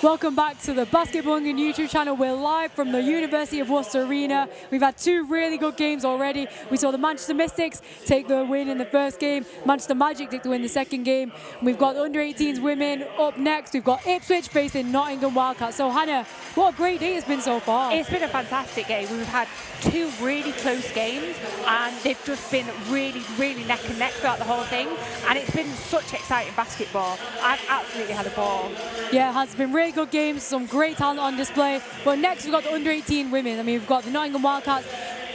Welcome back to the Basketball England YouTube channel. We're live from the University of Worcester Arena. We've had two really good games already. We saw the Manchester Mystics take the win in the first game. Manchester Magic take the win in the second game. We've got the under-18s women up next. We've got Ipswich facing Nottingham Wildcats. So Hannah, what a great day it's been so far. It's been a fantastic game. We've had two really close games and they've just been really, really neck and neck throughout the whole thing. And it's been such exciting basketball. I've absolutely had a ball. Yeah, it has been really good games, some great talent on display. But next we've got the under-18 women. I mean, we've got the Nottingham Wildcats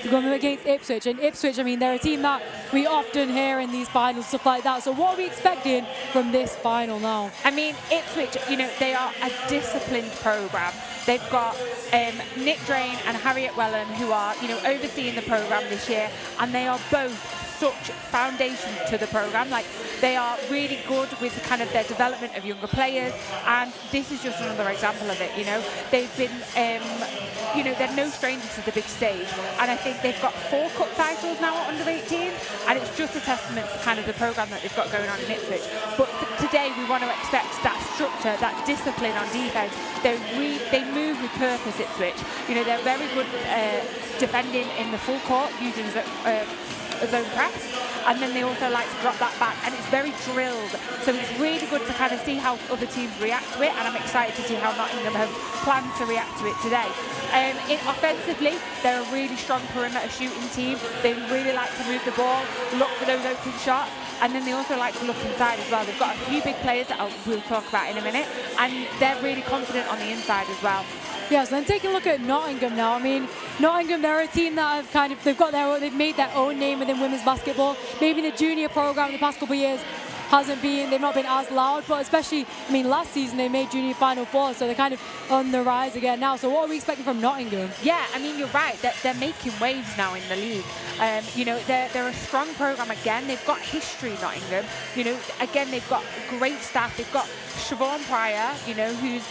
going against Ipswich. And Ipswich, I mean, they're a team that we often hear in these finals, stuff like that. So what are we expecting from this final now? I mean, Ipswich, you know, they are a disciplined programme. They've got Nick Drain and Harriet Wellen who are, you know, overseeing the programme this year, and they are both such foundations to the programme. Like, they are really good with kind of their development of younger players, and this is just another example of it. You know, they've been, you know, they're no strangers to the big stage, and I think they've got 4 cup titles now at under-18, and it's just a testament to kind of the programme that they've got going on in Ipswich. But today we want to expect that structure, that discipline on defence. They move with purpose, Ipswich. You know, they're very good defending in the full court using a zone press, and then they also like to drop that back, and it's very drilled, so it's really good to kind of see how other teams react to it, and I'm excited to see how Nottingham have planned to react to it today. Offensively, they're a really strong perimeter shooting team. They really like to move the ball, look for those open shots, and then they also like to look inside as well. They've got a few big players that we'll talk about in a minute, and they're really confident on the inside as well. Yes, then take a look at Nottingham now. I mean, Nottingham, they're a team that have they've made their own name within women's basketball. Maybe the junior program in the past couple of years they've not been as loud, but especially, I mean, last season they made junior Final Four, so they're kind of on the rise again now. So what are we expecting from Nottingham? Yeah, I mean, you're right. They're making waves now in the league. You know, they're a strong program again. They've got history, Nottingham. You know, again, they've got great staff. They've got Siobhan Pryor, you know, who's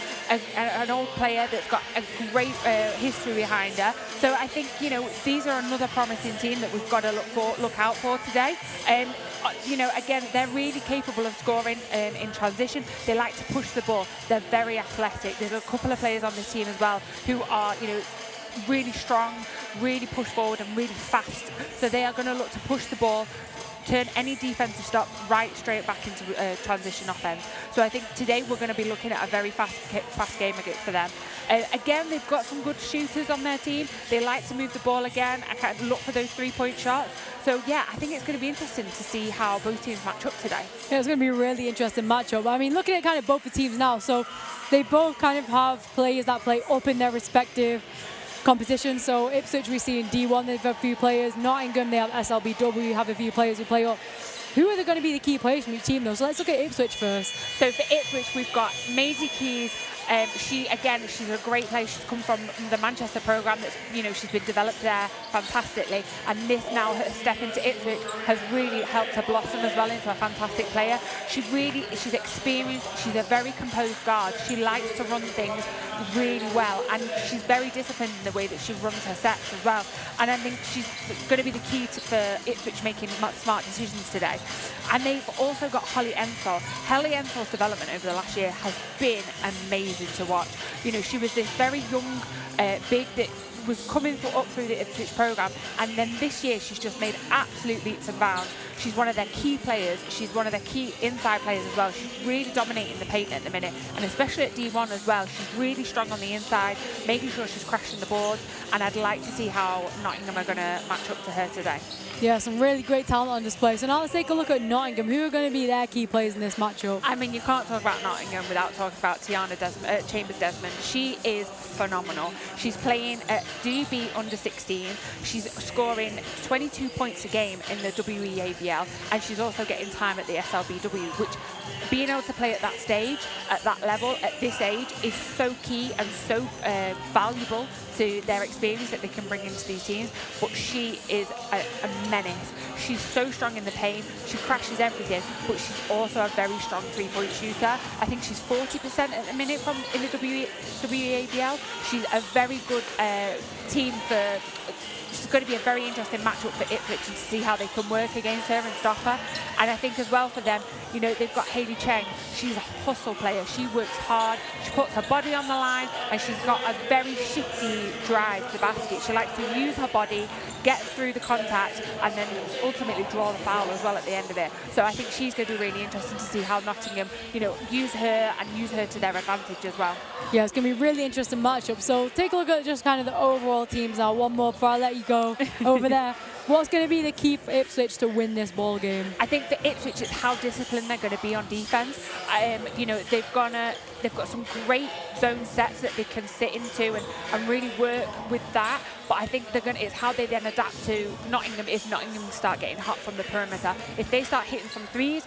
an old player that's got a great history behind her. So I think, you know, these are another promising team that we've got to look out for today. You know, again, they're really capable of scoring in transition. They like to push the ball. They're very athletic. There's a couple of players on this team as well who are, you know, really strong, really push forward and really fast. So they are going to look to push the ball, turn any defensive stop right straight back into transition offense. So I think today we're going to be looking at a very fast game for them. Again, they've got some good shooters on their team. They like to move the ball again and kind of look for those 3-point shots. So yeah, I think it's going to be interesting to see how both teams match up today. Yeah, it's going to be a really interesting matchup. I mean, looking at kind of both the teams now, so they both kind of have players that play up in their respective competition. So Ipswich, we see in D1, they've a few players. Nottingham, they have SLBW, have a few players who play up. Who are going to be the key players from each team, though? So let's look at Ipswich first. So for Ipswich, we've got Maisie Keys. She's a great player. She's come from the Manchester programme. That's, you know, she's been developed there fantastically, and this now her step into Ipswich has really helped her blossom as well into a fantastic player. She's experienced. She's a very composed guard. She likes to run things really well, and she's very disciplined in the way that she runs her sets as well. And I think she's going to be the key for Ipswich making smart decisions today. And they've also got Holly Ensor. Holly Ensor's development over the last year has been amazing to watch. You know, she was this very young big that was coming up through the Ipswich programme, and then this year she's just made absolute leaps and bounds. She's one of their key players. She's one of their key inside players as well. She's really dominating the paint at the minute, and especially at D1 as well. She's really strong on the inside, making sure she's crashing the boards, and I'd like to see how Nottingham are going to match up to her today. Yeah, some really great talent on display. So now let's take a look at Nottingham. Who are going to be their key players in this matchup? I mean, you can't talk about Nottingham without talking about Tiana Chambers-Desmond. She is phenomenal. She's playing at DB under 16. She's scoring 22 points a game in the WEABL, and she's also getting time at the SLBW, which being able to play at that stage, at that level, at this age is so key and so valuable to their experience that they can bring into these teams. But she is a menace. She's so strong in the paint. She crashes everything, but she's also a very strong 3-point shooter. I think she's 40% at the minute in the WEABL. She's a very good team for. It's going to be a very interesting matchup for Ipswich to see how they can work against her and stop her. And I think as well for them, you know, they've got Hayley Cheng. She's a hustle player. She works hard. She puts her body on the line, and she's got a very shifty drive to basket. She likes to use her body, get through the contact, and then ultimately draw the foul as well at the end of it. So I think she's going to be really interesting to see how Nottingham, you know, use her to their advantage as well. Yeah, it's going to be a really interesting matchup. So take a look at just kind of the overall teams now. One more before I let you go over there. What's going to be the key for Ipswich to win this ball game? I think for Ipswich, it's how disciplined they're going to be on defence. You know, they've got some great zone sets that they can sit into and really work with that. But I think it's how they then adapt to Nottingham if Nottingham start getting hot from the perimeter. If they start hitting some threes,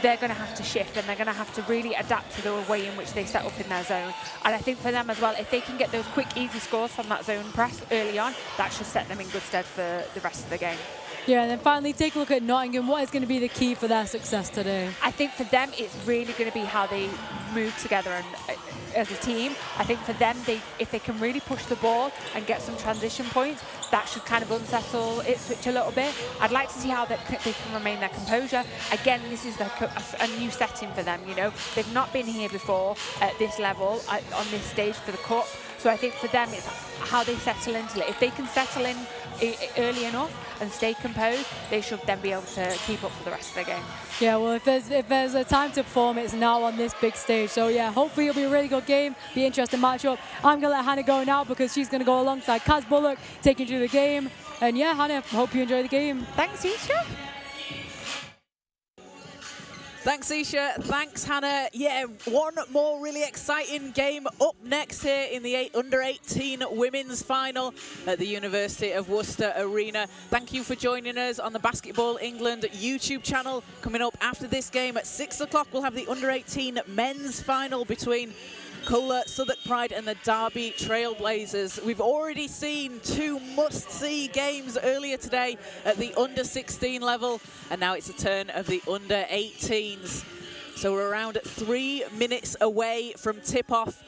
they're going to have to shift, and they're going to have to really adapt to the way in which they set up in their zone. And I think for them as well, if they can get those quick, easy scores from that zone press early on, that should set them in good stead for the rest of the game. Yeah, and then finally, take a look at Nottingham. What is going to be the key for their success today? I think for them, it's really going to be how they move together and as a team. I think for them, if they can really push the ball and get some transition points, that should kind of unsettle Ipswich a little bit. I'd like to see how they can remain their composure. Again, this is a new setting for them, you know. They've not been here before at this level, on this stage for the Cup. So I think for them, it's how they settle into it. If they can settle in early enough and stay composed, they should then be able to keep up for the rest of the game. Yeah, well, if there's a time to perform, it's now on this big stage. So yeah, hopefully it'll be a really good game, be an interesting matchup. I'm gonna let Hannah go now because she's gonna go alongside Kaz Bullock, taking you through the game. And yeah, Hannah, hope you enjoy the game. Thanks, Isha. Thanks, Isha. Thanks, Hannah. Yeah, one more really exciting game up next here in the under-18 women's final at the University of Worcester Arena. Thank you for joining us on the Basketball England YouTube channel. Coming up after this game at 6 o'clock, we'll have the under-18 men's final between Cola, Southwark Pride and the Derby Trailblazers. We've already seen two must-see games earlier today at the under-16 level, and now it's the turn of the under-18s. So we're around 3 minutes away from tip-off,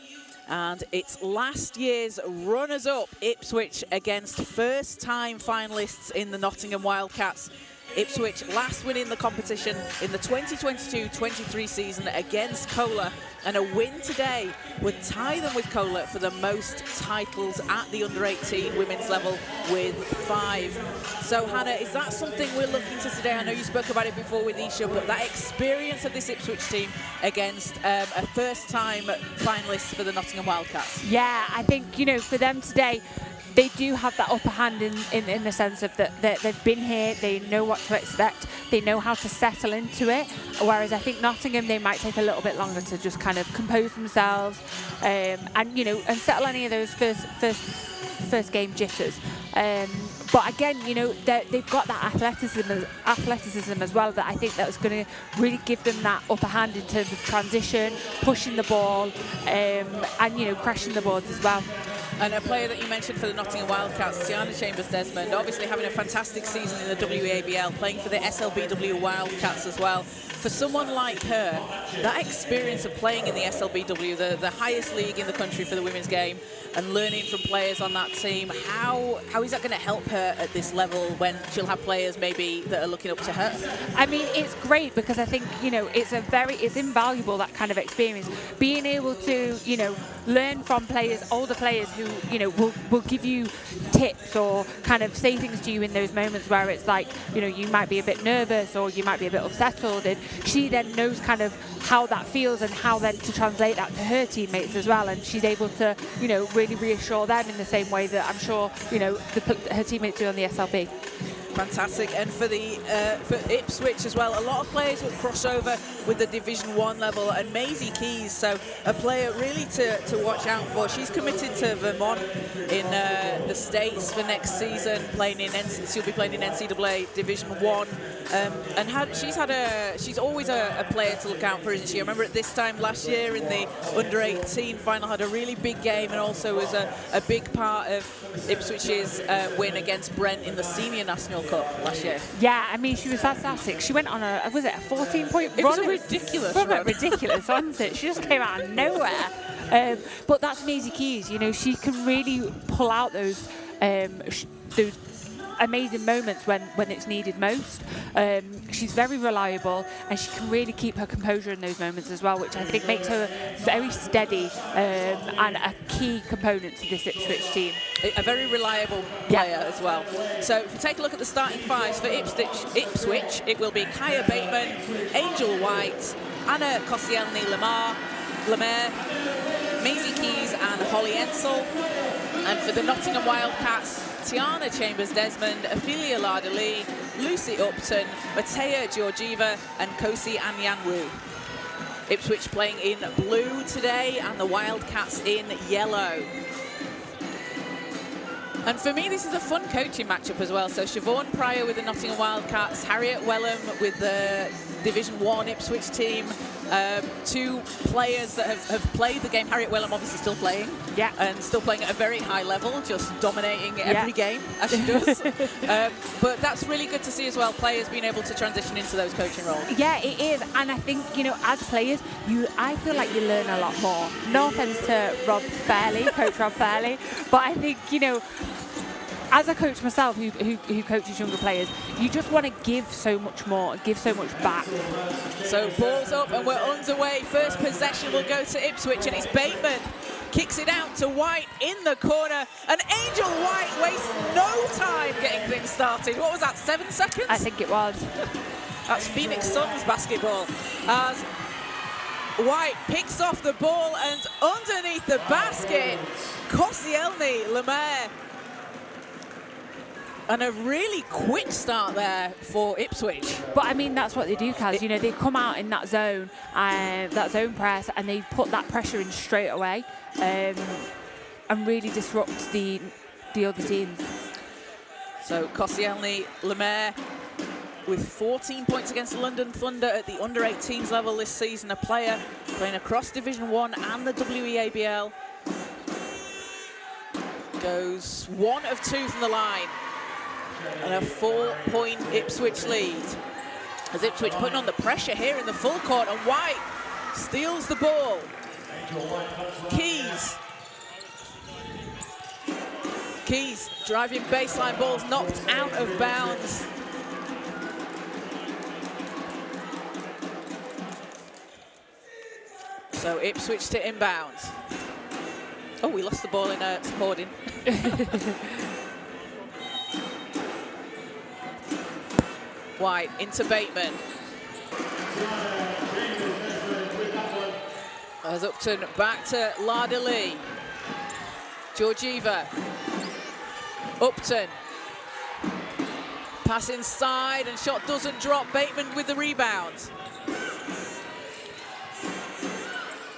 and it's last year's runners-up Ipswich against first-time finalists in the Nottingham Wildcats. Ipswich last winning the competition in the 2022-23 season against Cola, and a win today would tie them with Cola for the most titles at the under-18 women's level with 5. So Hannah, is that something we're looking to today? I know you spoke about it before with Isha, but that experience of this Ipswich team against a first-time finalist for the Nottingham Wildcats. Yeah, I think, you know, for them today, they do have that upper hand in the sense of that they've been here, they know what to expect, they know how to settle into it. Whereas I think Nottingham, they might take a little bit longer to just kind of compose themselves and, you know, and settle any of those first game jitters. But again, you know, they've got that athleticism as well, that I think that's going to really give them that upper hand in terms of transition, pushing the ball, and, you know, crashing the boards as well. And a player that you mentioned for the Nottingham Wildcats, Tiana Chambers-Desmond, obviously having a fantastic season in the WABL, playing for the SLBW Wildcats as well. For someone like her, that experience of playing in the SLBW, the highest league in the country for the women's game, and learning from players on that team, how is that going to help her at this level when she'll have players maybe that are looking up to her? I mean, it's great because I think, you know, it's invaluable, that kind of experience. Being able to, you know, learn from players, older players who, you know, will give you tips or kind of say things to you in those moments where it's like, you know, you might be a bit nervous or you might be a bit unsettled, and she then knows kind of how that feels and how then to translate that to her teammates as well, and she's able to, you know, really reassure them in the same way that I'm sure, you know, her teammates do on the SLB. Fantastic. And for Ipswich as well, a lot of players will cross over with the Division 1 level, and Maisie Keys, so a player really to watch out for. She's committed to Vermont in the States for next season, she'll be playing in NCAA Division 1, and she's always a player to look out for, isn't she? I remember at this time last year in the under-18 final, had a really big game, and also was a big part of Ipswich's win against Brent in the Senior National Cup last year. Yeah, I mean, she was fantastic. She went on a 14-point run? It was a ridiculous run. Ridiculous, wasn't it? She just came out of nowhere. But that's Maisie Keys. You know, she can really pull out those amazing moments when it's needed most. She's very reliable, and she can really keep her composure in those moments as well, which I think makes her very steady and a key component to this Ipswich team. A very reliable player as well. So if we take a look at the starting fives for Ipswich, it will be Kaya Bateman, Angel White, Anna Koscielny-Lemaire, Maisie Keys and Holly Ensel. And for the Nottingham Wildcats, Tiana Chambers-Desmond, Ophelia Lardali, Lucy Upton, Matea Georgieva and Kosi Anyanwu. Ipswich playing in blue today and the Wildcats in yellow. And for me, this is a fun coaching matchup as well. So Siobhan Pryor with the Nottingham Wildcats, Harriet Wellham with the Division 1 Ipswich team. Two players that have played the game. Harriet Wellham obviously still playing. Yeah. And still playing at a very high level, just dominating every game, as she does. But that's really good to see as well, players being able to transition into those coaching roles. Yeah, it is. And I think, you know, as players, I feel like you learn a lot more. No offence to Rob Fairley, Coach Rob Fairley, but I think, you know, as a coach myself who coaches younger players, you just want to give so much more, give so much back. So ball's up and we're underway. First possession will go to Ipswich, and it's Bateman. Kicks it out to White in the corner, and Angel White wastes no time getting things started. What was that, 7 seconds? I think it was. That's Phoenix Suns basketball. As White picks off the ball and underneath the basket, Koscielny-Lemaire. And a really quick start there for Ipswich. But I mean, that's what they do, Kaz. You know, they come out in that zone press, and they put that pressure in straight away, and really disrupt the other teams. So Koscielny-Lemaire with 14 points against the London Thunder at the under-18s level this season. A player playing across Division 1 and the WEABL. Goes 1 of 2 from the line. And a 4-point Ipswich lead. As Ipswich putting on the pressure here in the full court, and White steals the ball. Keys driving baseline, balls knocked out of bounds. So Ipswich to inbound. Oh, we lost the ball in hoarding. White into Bateman. As Upton back to Lardali. Georgieva. Upton. Pass inside and shot doesn't drop. Bateman with the rebound.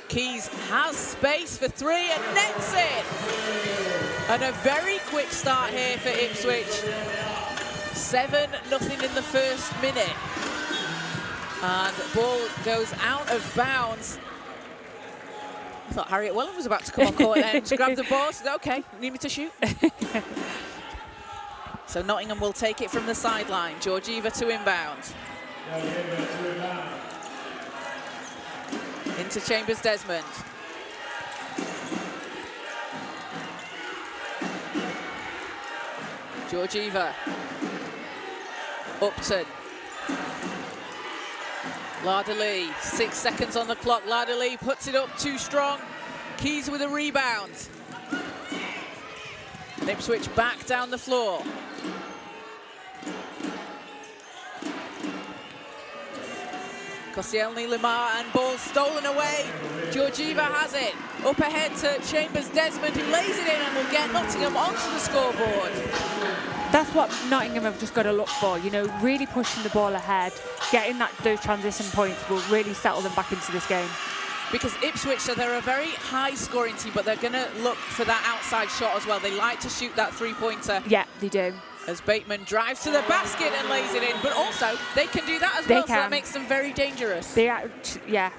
Keys has space for 3 and nets it. And a very quick start here for Ipswich. 7-0 in the first minute. And the ball goes out of bounds. I thought Harriet Wellham was about to come on court then. She grabbed the ball, she said, okay, need me to shoot? So Nottingham will take it from the sideline. Georgieva to inbound. Into Chambers-Desmond. Georgieva. Upton. Lardali, 6 seconds on the clock. Lardali puts it up too strong. Keys with a rebound. And Ipswich back down the floor. Koscielny-Lemaire and ball stolen away. Georgieva has it. Up ahead to Chambers-Desmond, who lays it in and will get Nottingham onto the scoreboard. That's what Nottingham have just got to look for, you know, really pushing the ball ahead, getting those transition points will really settle them back into this game. Because Ipswich, so they're a very high-scoring team, but they're going to look for that outside shot as well. They like to shoot that three-pointer. Yeah, they do. As Bateman drives to the basket and lays it in, but also they can do that as well, so that makes them very dangerous. Yeah.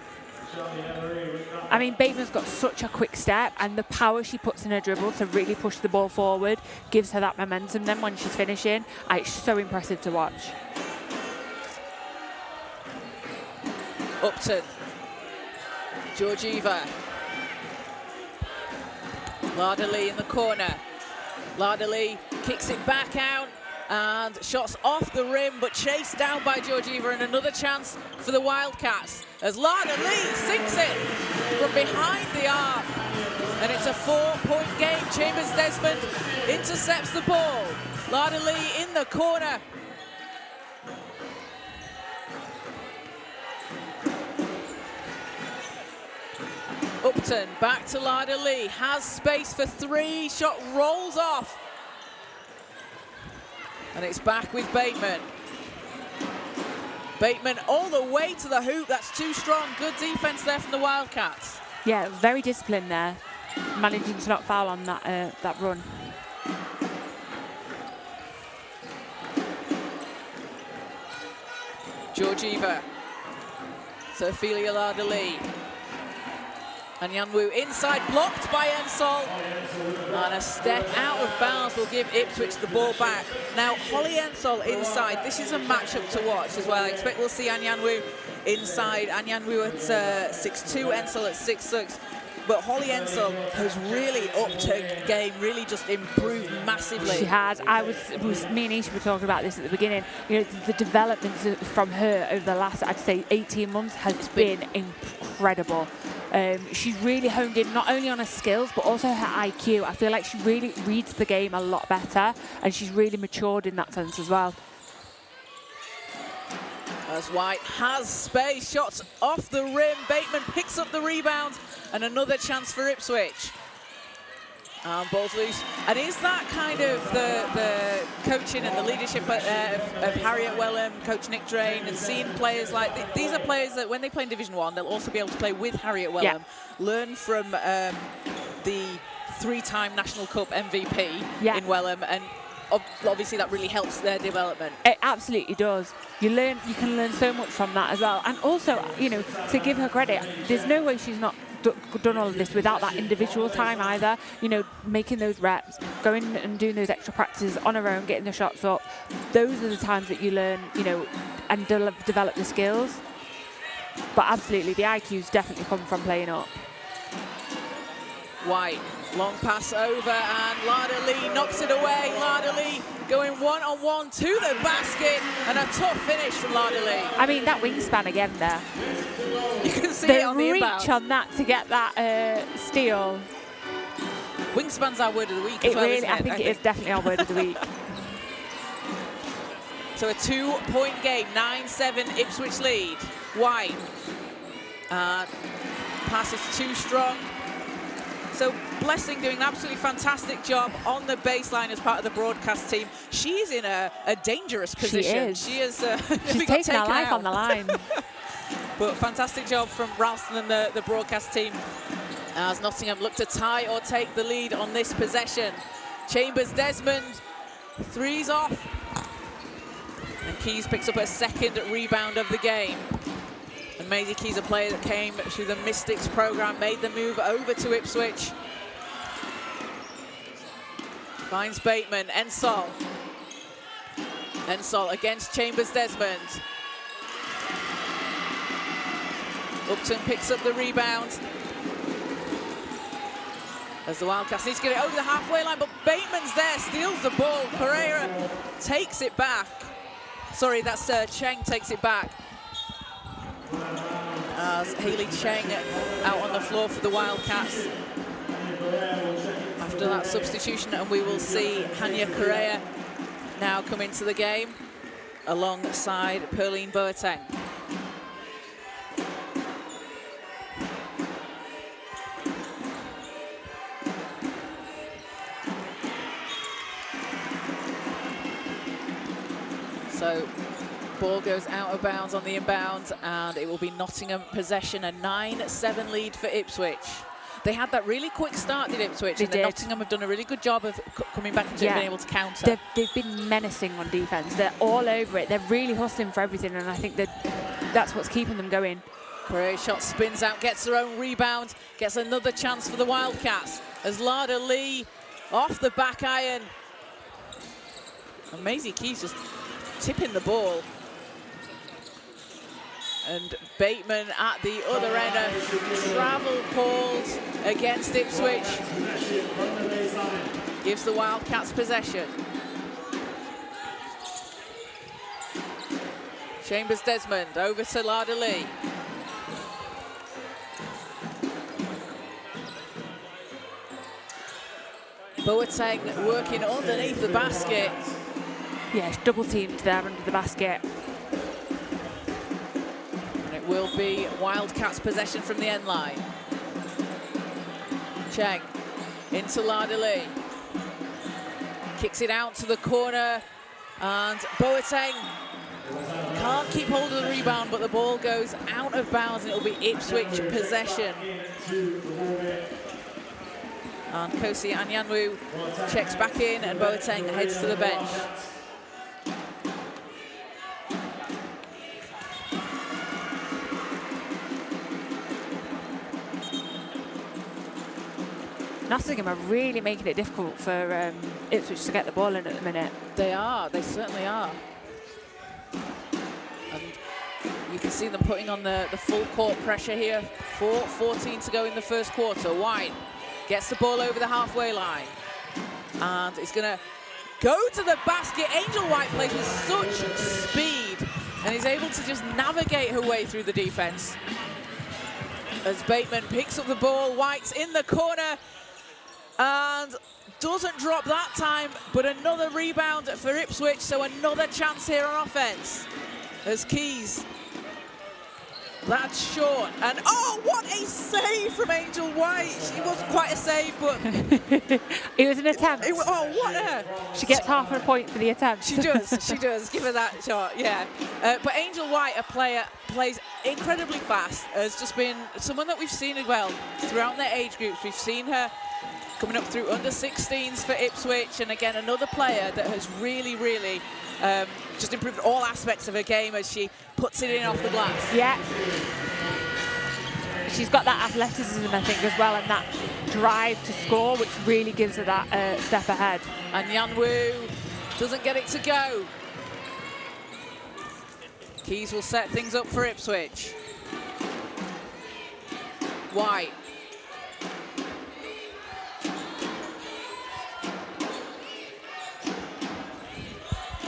I mean, Bateman's got such a quick step, and the power she puts in her dribble to really push the ball forward gives her that momentum then when she's finishing. It's so impressive to watch. Upton. Georgieva. Lardali in the corner. Lardali kicks it back out And shots off the rim, but chased down by Georgieva, and another chance for the Wildcats as Lada Lee sinks it from behind the arc. And it's a 4-point game. Chambers Desmond intercepts the ball. Lada Lee in the corner. Upton back to Lada Lee, has space for 3, shot rolls off. And it's back with Bateman. Bateman all the way to the hoop, that's too strong. Good defense there from the Wildcats. Yeah, very disciplined there, managing to not foul on that, that run. Georgieva, Ophelia Lada Lee. And Yanwu inside, blocked by Ensol. And a step out of bounds will give Ipswich the ball back. Now, Holly Ensol inside. This is a matchup to watch as well. I expect we'll see Yanwu inside. Yanwu at 6'2", Ensol at 6'6". But Holly Ensol has really upped her game, really just improved massively. She has. Me and Isha were talking about this at the beginning. You know, the development from her over the last, I'd say, 18 months has been incredible. She's really honed in not only on her skills, but also her IQ. I feel like she really reads the game a lot better, and she's really matured in that sense as well. As White has space, shots off the rim. Bateman picks up the rebound, and another chance for Ipswich. Ball's loose. And is that kind of the coaching and the leadership of Harriet Wellham, Coach Nick Drain, and seeing players like these are players that when they play in Division 1, they'll also be able to play with Harriet Wellham, learn from the 3-time National Cup MVP in Wellham, and obviously that really helps their development. It absolutely does. You can learn so much from that as well. And also, you know, to give her credit, there's no way she's not done all of this without that individual time either. You know, making those reps, going and doing those extra practices on her own, getting the shots up. Those are the times that you learn, you know, and develop the skills. But absolutely, the IQ's definitely come from playing up. White, long pass over, and Lada Lee knocks it away. Lada Lee going one-on-one to the basket, and a tough finish from Lada Lee. I mean, that wingspan again there. You can see it on the inbound. The reach on that to get that steal. Wingspan's our word of the week as well, isn't it? I think it is definitely our word of the week. So a 2-point game, 9-7 Ipswich lead. White, pass is too strong. So Blessing doing an absolutely fantastic job on the baseline as part of the broadcast team. She's in a dangerous position. She is. She's taking her life on the line. But fantastic job from Ralston and the broadcast team as Nottingham look to tie or take the lead on this possession. Chambers Desmond, 3's off. And Keys picks up her second rebound of the game. And Maisie Keys, a player that came through the Mystics program, made the move over to Ipswich. Finds Bateman, Ensol. Ensol against Chambers Desmond. Upton picks up the rebound. As the Wildcats need to get it over the halfway line, but Bateman's there, steals the ball. Pereira takes it back. Sorry, that's Cheng takes it back. As Hayley Cheng out on the floor for the Wildcats after that substitution, and we will see Hania Correa now come into the game alongside Perline Boateng. So ball goes out of bounds on the inbound, and it will be Nottingham possession, a 9-7 lead for Ipswich. They had that really quick start, did Ipswich, and Nottingham have done a really good job of coming back and being able to counter. They've been menacing on defence. They're all over it. They're really hustling for everything, and I think that's what's keeping them going. Correa shot spins out, gets her own rebound, gets another chance for the Wildcats as Lada Lee off the back iron. And Maisie Keys just tipping the ball. And Bateman at the other end, a travel called against Ipswich. Gives the Wildcats possession. Chambers Desmond over to Lada Lee. Boateng working underneath the basket. Yes, double teamed there under the basket. And it will be Wildcats possession from the end line. Cheng into Lada Lee. Kicks it out to the corner, and Boateng can't keep hold of the rebound, but the ball goes out of bounds, and it'll be Ipswich possession. And Kosi Anyanwu checks back in, and Boateng heads to the bench. Nottingham are really making it difficult for Ipswich to get the ball in at the minute. They are, they certainly are. And you can see them putting on the full court pressure here. 4:14 to go in the first quarter. White gets the ball over the halfway line. And it's going to go to the basket. Angel White plays with such speed and is able to just navigate her way through the defense. As Bateman picks up the ball, White's in the corner and doesn't drop that time, but another rebound for Ipswich, so another chance here on offense. As Keys, that's short, and oh, what a save from Angel White. It wasn't quite a save, but it was an attempt. Oh, what a... She gets half a point for the attempt. She does, give her that shot, yeah. But Angel White, a player, plays incredibly fast, has just been someone that we've seen as well throughout their age groups. We've seen her coming up through under 16s for Ipswich, and again, another player that has really, really just improved all aspects of her game as she puts it in off the glass. Yeah. She's got that athleticism, I think, as well, and that drive to score, which really gives her that step ahead. And Yanwu doesn't get it to go. Keys will set things up for Ipswich. White.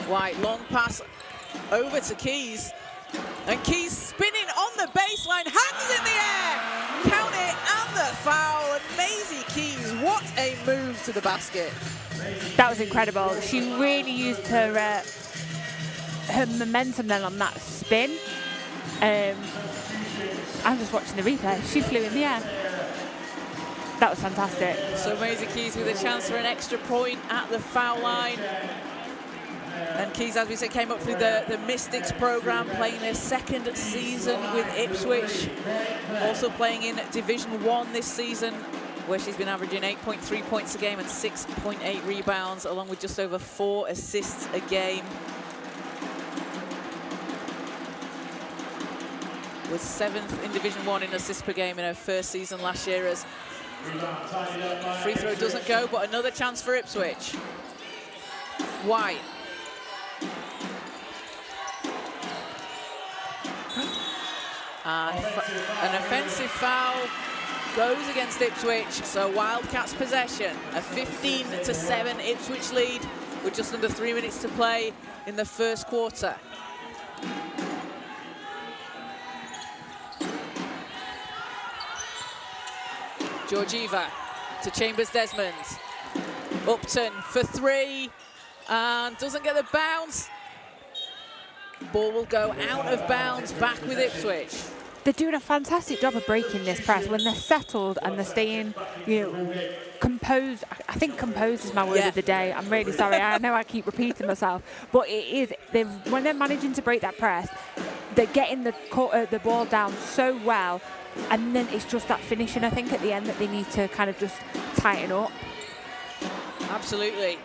White, long pass over to Keys. And Keys spinning on the baseline, hands in the air, count it, and the foul. And Maisie Keys, what a move to the basket. That was incredible. She really used her momentum then on that spin. I'm just watching the replay. She flew in the air. That was fantastic. So Maisie Keys with a chance for an extra point at the foul line. And Keys, as we said, came up through the Mystics program, playing their second season with Ipswich. Also playing in Division 1 this season, where she's been averaging 8.3 points a game and 6.8 rebounds, along with just over 4 assists a game. Was 7th in Division 1 in assists per game in her first season last year. As free throw doesn't go, but another chance for Ipswich. White. An offensive foul goes against Ipswich, so Wildcats possession. A 15-7 Ipswich lead with just under 3 minutes to play in the first quarter. Georgieva to Chambers Desmond. Upton for 3 and doesn't get the bounce. Ball will go out of bounds, back with Ipswich. They're doing a fantastic job of breaking this press when they're settled and they're staying, composed. I think composed is my word of the day. I'm really sorry. I know I keep repeating myself, but it is. When they're managing to break that press, they're getting the ball down so well, and then it's just that finishing, I think, at the end that they need to kind of just tighten up. Absolutely.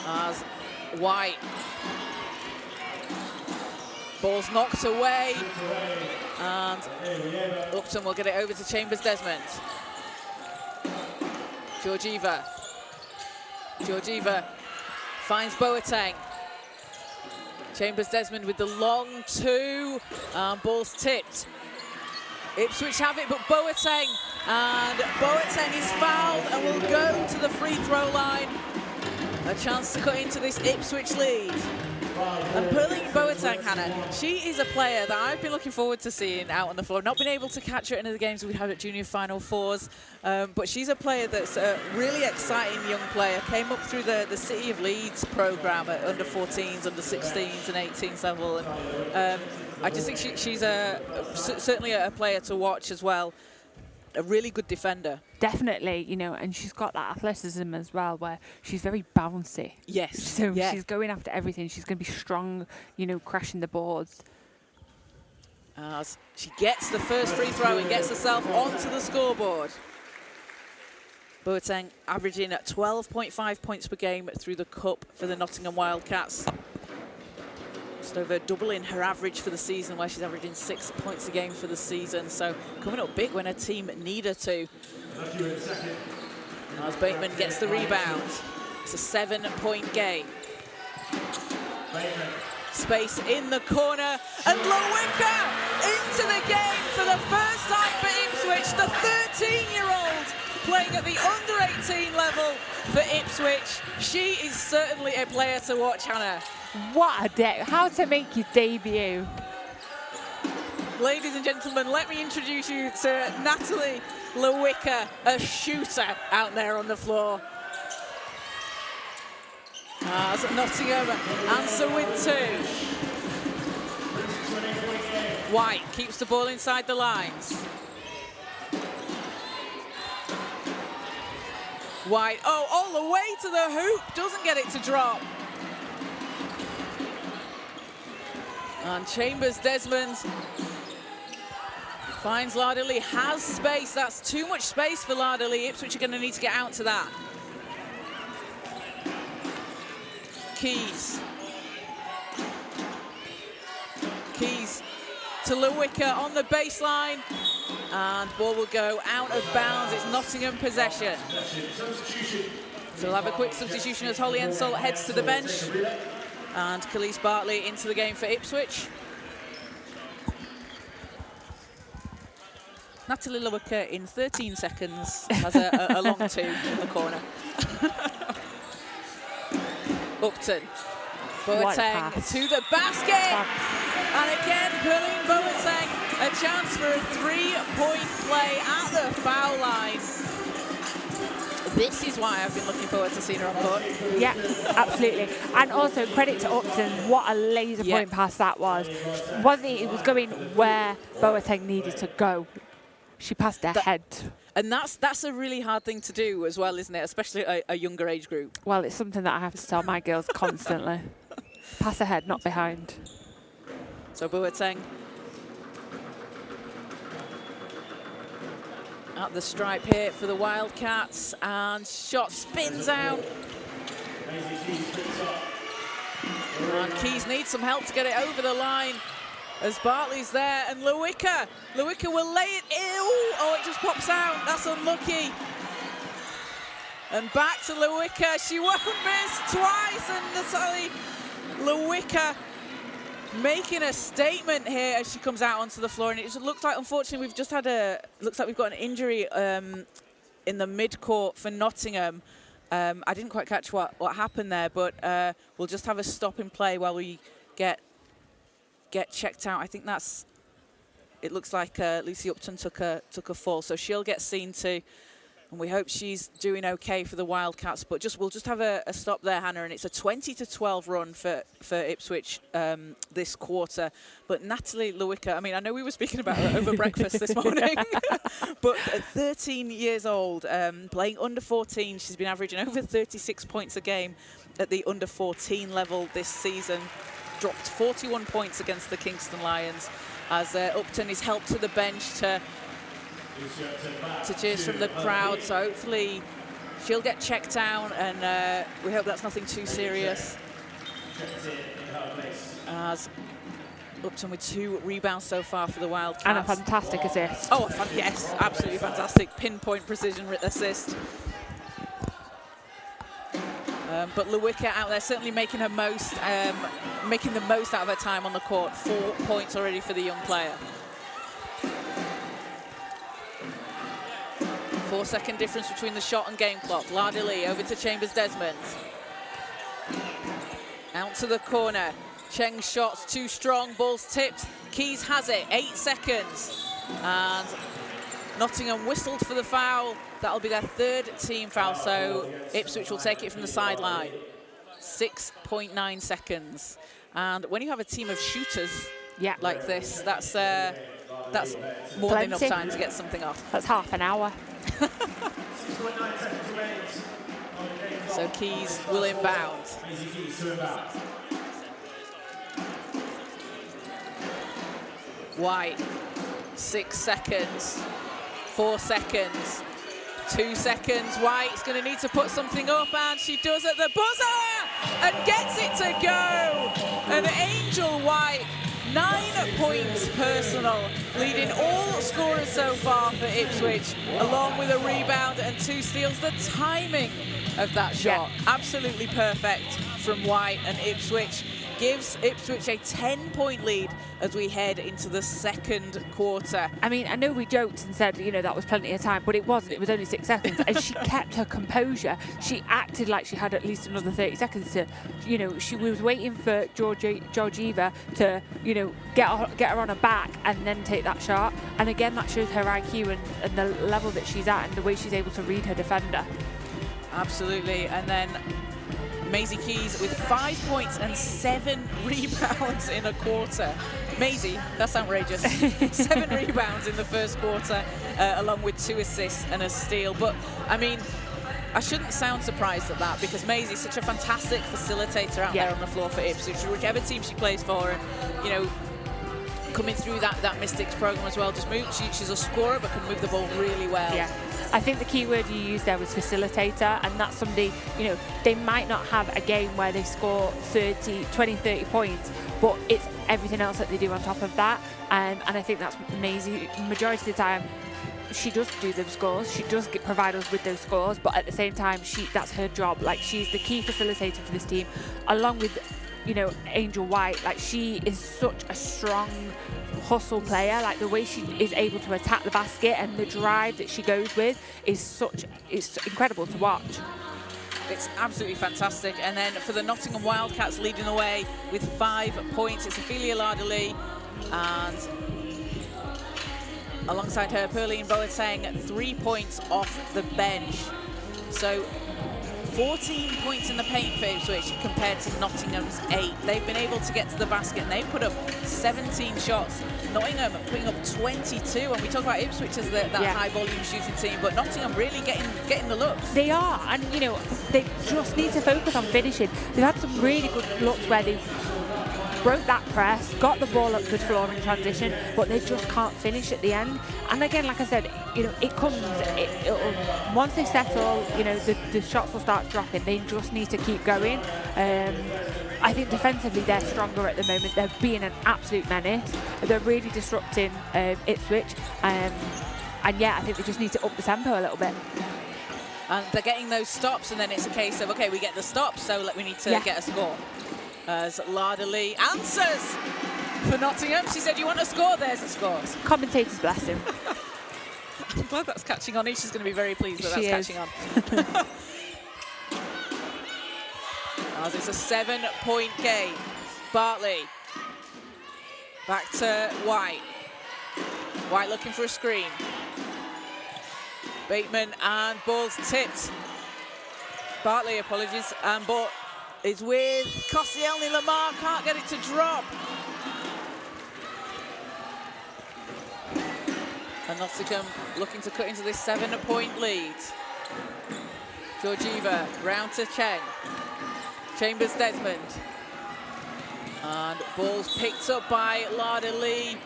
As White. Ball's knocked away, and Upton will get it over to Chambers Desmond. Georgieva finds Boateng. Chambers Desmond with the long 2, ball's tipped. Ipswich have it, but Boateng is fouled and will go to the free throw line. A chance to cut into this Ipswich lead. And pulling Boateng Boateng, Hannah, she is a player that I've been looking forward to seeing out on the floor. Not been able to catch her in any of the games we had at Junior Final Fours, but she's a player that's a really exciting young player. Came up through the City of Leeds program at under 14s, under 16s and 18s level. And I just think she's certainly a player to watch as well. A really good defender. Definitely, you know, and she's got that athleticism as well, where she's very bouncy. Yes. So she's going after everything. She's going to be strong, you know, crashing the boards. As she gets the first free throw and gets herself onto the scoreboard. Boateng averaging at 12.5 points per game through the cup for the Nottingham Wildcats. Just over doubling her average for the season, where she's averaging 6 points a game for the season. So coming up big when her team need her to. As Bateman gets the rebound. It's a 7-point game. Space in the corner, and Lewicka into the game for the first time for Ipswich, the 13-year-old playing at the under-18 level for Ipswich. She is certainly a player to watch, Hannah. What a day. How to make his debut. Ladies and gentlemen, let me introduce you to Natalie Lewicka, a shooter out there on the floor. As Nottingham answer with 2. White keeps the ball inside the lines. White, all the way to the hoop, doesn't get it to drop. And Chambers Desmond finds Lardley, has space. That's too much space for Lardley. Ipswich are going to need to get out to that. Keys to Lewicka on the baseline, and ball will go out of bounds. It's Nottingham possession. So we'll have a quick substitution as Holly Ensel heads to the bench, and Khalees Bartley into the game for Ipswich. Natalie Lewicka in 13 seconds has a long 2 in the corner. Upton, Boateng to the basket, and again Pauline Boateng, a chance for a 3-point play at the foul line. This is why I've been looking forward to seeing her on court. Yeah, absolutely. And also credit to Upton, what a laser point pass that was. Wasn't it? It was going where Boateng needed to go. She passed her head. And that's a really hard thing to do as well, isn't it? Especially a younger age group. Well, it's something that I have to tell my girls constantly. Pass ahead, not behind. So Boateng at the stripe here for the Wildcats, and shot spins out. And Keys needs some help to get it over the line, as Bartley's there, and Lewicka will lay it in. Oh, it just pops out. That's unlucky. And back to Lewicka. She won't miss twice, and Natalie Lewicka making a statement here as she comes out onto the floor. And it just looks like, unfortunately, we've just had looks like we've got an injury in the mid-court for Nottingham. I didn't quite catch what happened there, but we'll just have a stop in play while we get checked out. I think it looks like Lucy Upton took a fall, so she'll get seen to, and we hope she's doing okay for the Wildcats. But we'll just have a stop there, Hannah, and it's a 20-12 run for Ipswich this quarter. But Natalie Lewicka, I mean, I know we were speaking about her over breakfast this morning, but at 13 years old, playing under 14, she's been averaging over 36 points a game at the under 14 level this season. Dropped 41 points against the Kingston Lions, as Upton is helped to the bench to cheers from the crowd. So hopefully she'll get checked out, and we hope that's nothing too serious. As Upton with 2 rebounds so far for the Wildcats. And a fantastic assist. Oh, yes, absolutely fantastic. Pinpoint precision assist. But Lewicka out there certainly making the most out of her time on the court. 4 points already for the young player. 4-second difference between the shot and game clock. Lardley over to Chambers Desmond. Out to the corner. Cheng's shots too strong, ball's tipped. Keys has it, 8 seconds. And Nottingham whistled for the foul. That'll be their 3rd team foul, so Ipswich will take it from the sideline. 6.9 seconds. And when you have a team of shooters like this, that's more than enough time to get something off. That's half an hour. So Keys will inbound. White, 6 seconds, 4 seconds, 2 seconds. White's going to need to put something up, and she does at the buzzer and gets it to go. And Angel White, 9 points personal, leading all scorers so far for Ipswich, along with a rebound and 2 steals. The timing of that shot, absolutely perfect from White, and Ipswich gives Ipswich a 10-point lead as we head into the 2nd quarter. I mean, I know we joked and said, you know, that was plenty of time, but it wasn't. It was only 6 seconds, and she kept her composure. She acted like she had at least another 30 seconds to, you know, she was waiting for Georgieva to, you know, get her on her back and then take that shot. And again, that shows her IQ and the level that she's at and the way she's able to read her defender. Absolutely. And then Maisie Keys with 5 points and 7 rebounds in a quarter. Maisie, that's outrageous. 7 rebounds in the first quarter, along with 2 assists and a steal. But, I mean, I shouldn't sound surprised at that, because Maisie's such a fantastic facilitator out there on the floor for Ipswich, whichever team she plays for. And, you know, coming through that Mystics program as well, just she's a scorer but can move the ball really well. Yeah. I think the key word you used there was facilitator, and that's somebody, you know, they might not have a game where they score 20, 30 points, but it's everything else that they do on top of that. And I think that's Maisie, majority of the time, she does do those scores, she does provide us with those scores, but at the same time, that's her job. Like, she's the key facilitator for this team, along with, you know, Angel White. Like, she is such a strong hustle player. Like, the way she is able to attack the basket and the drive that she goes with is it's incredible to watch. It's absolutely fantastic. And then for the Nottingham Wildcats, leading the way with 5 points, it's Ophelia Lardley, and alongside her, Perline Boateng, 3 points off the bench. So 14 points in the paint for Ipswich compared to Nottingham's 8. They've been able to get to the basket, and they've put up 17 shots. Nottingham putting up 22, and we talk about Ipswich as that high-volume shooting team, but Nottingham really getting the looks. They are, and, you know, they just need to focus on finishing. They've had some really good looks where they broke that press, got the ball up good floor in transition, but they just can't finish at the end. And again, like I said, you know, it comes, it'll, once they settle, you know, the shots will start dropping. They just need to keep going. I think defensively they're stronger at the moment. They're being an absolute menace. They're really disrupting Ipswich. And yeah, I think they just need to up the tempo a little bit. And they're getting those stops, and then it's a case of, okay, we get the stops, so we need to get a score. As Lardley answers for Nottingham. She said, you want a score? There's a score. Commentators bless him. I'm glad that's catching on. She's going to be very pleased that that's catching on. As it's a 7-point game. Bartley. Back to White. White looking for a screen. Bateman, and ball's tipped. Bartley, apologies, and ball is with Koscielny. Lamar can't get it to drop. And Nottingham looking to cut into this 7-point lead. Georgieva round to Cheng. Chambers Desmond. And ball's picked up by Lardley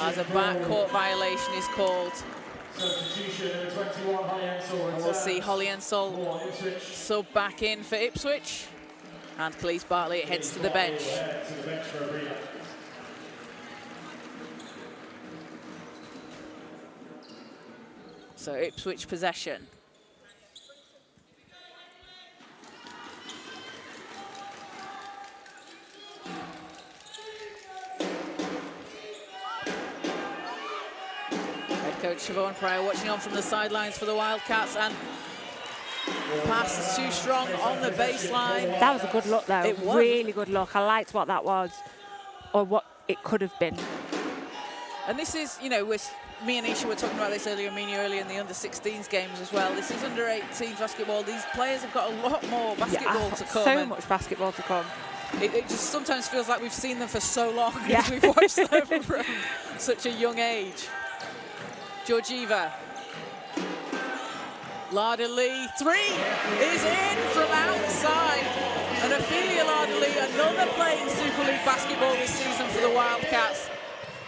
as a backcourt violation is called. And we'll see Holly Ensol sub back in for Ipswich. And Khalees Bartley heads to the bench. So Ipswich possession. Head coach Siobhan Pryor watching on from the sidelines for the Wildcats, and Pass is too strong on the baseline. That was a good look, though. It was. Really good look. I liked what that was, or what it could have been. And this is, you know, me and Isha were talking about this earlier, me and you earlier in the under-16s games as well. This is under-18 basketball. These players have got a lot more basketball to come. So much basketball to come. It just sometimes feels like we've seen them for so long because we've watched them from such a young age. Georgieva. Larder-Lee, 3 is in from outside. And Ophelia Larder-Lee, another playing Super League basketball this season for the Wildcats.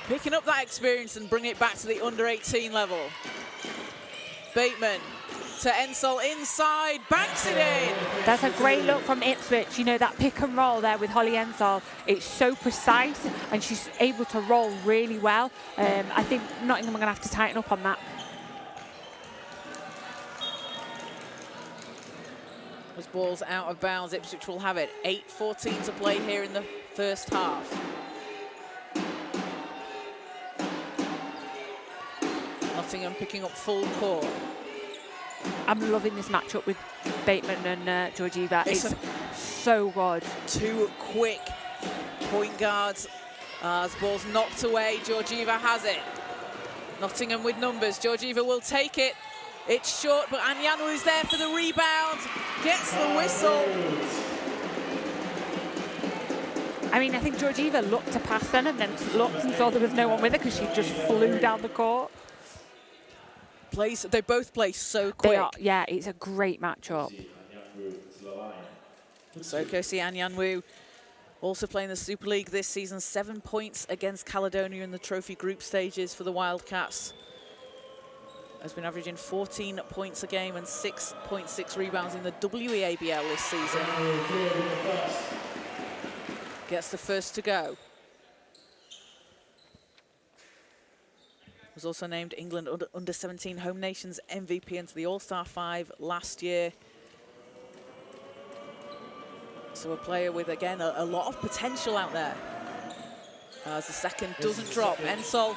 Picking up that experience and bringing it back to the under-18 level. Bateman to Ensol inside, banks it in. That's a great look from Ipswich. You know, that pick and roll there with Holly Ensol, it's so precise and she's able to roll really well. I think Nottingham are going to have to tighten up on that. As ball's out of bounds, Ipswich will have it. 8:14 to play here in the first half. Nottingham picking up full court. I'm loving this matchup with Bateman and Georgieva. It's so good. 2 quick point guards. As ball's knocked away, Georgieva has it. Nottingham with numbers. Georgieva will take it. It's short, but Anyanwu is there for the rebound. Gets the whistle. I mean, I think Georgieva looked to pass then and then looked and saw there was no one with her because she just flew down the court. They both play so quick. They are, yeah, it's a great matchup. So Kosi Anyanwu also playing the Super League this season. 7 points against Caledonia in the trophy group stages for the Wildcats. Has been averaging 14 points a game and 6.6 rebounds in the WEABL this season. Gets the first to go. Was also named England under-17 Home Nations MVP into the All-Star 5 last year. So a player with, again, a lot of potential out there. As the second doesn't drop, Ensol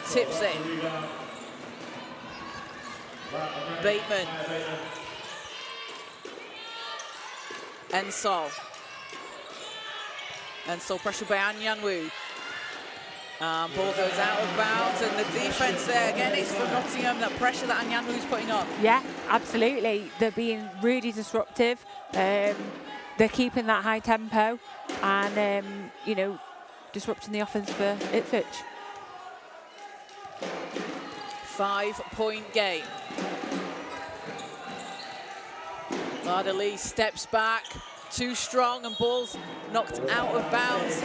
tips it. Bateman. Ensol. Ensol pressured by Anyanwu. Ball goes out of bounds, and the defense there, again, it's from Nottingham, that pressure that Anyanwu's putting on. Yeah, absolutely. They're being really disruptive. They're keeping that high tempo and, you know, disrupting the offense for Ipswich. 5-point game. Larder-Lee steps back, too strong, and ball's knocked out of bounds.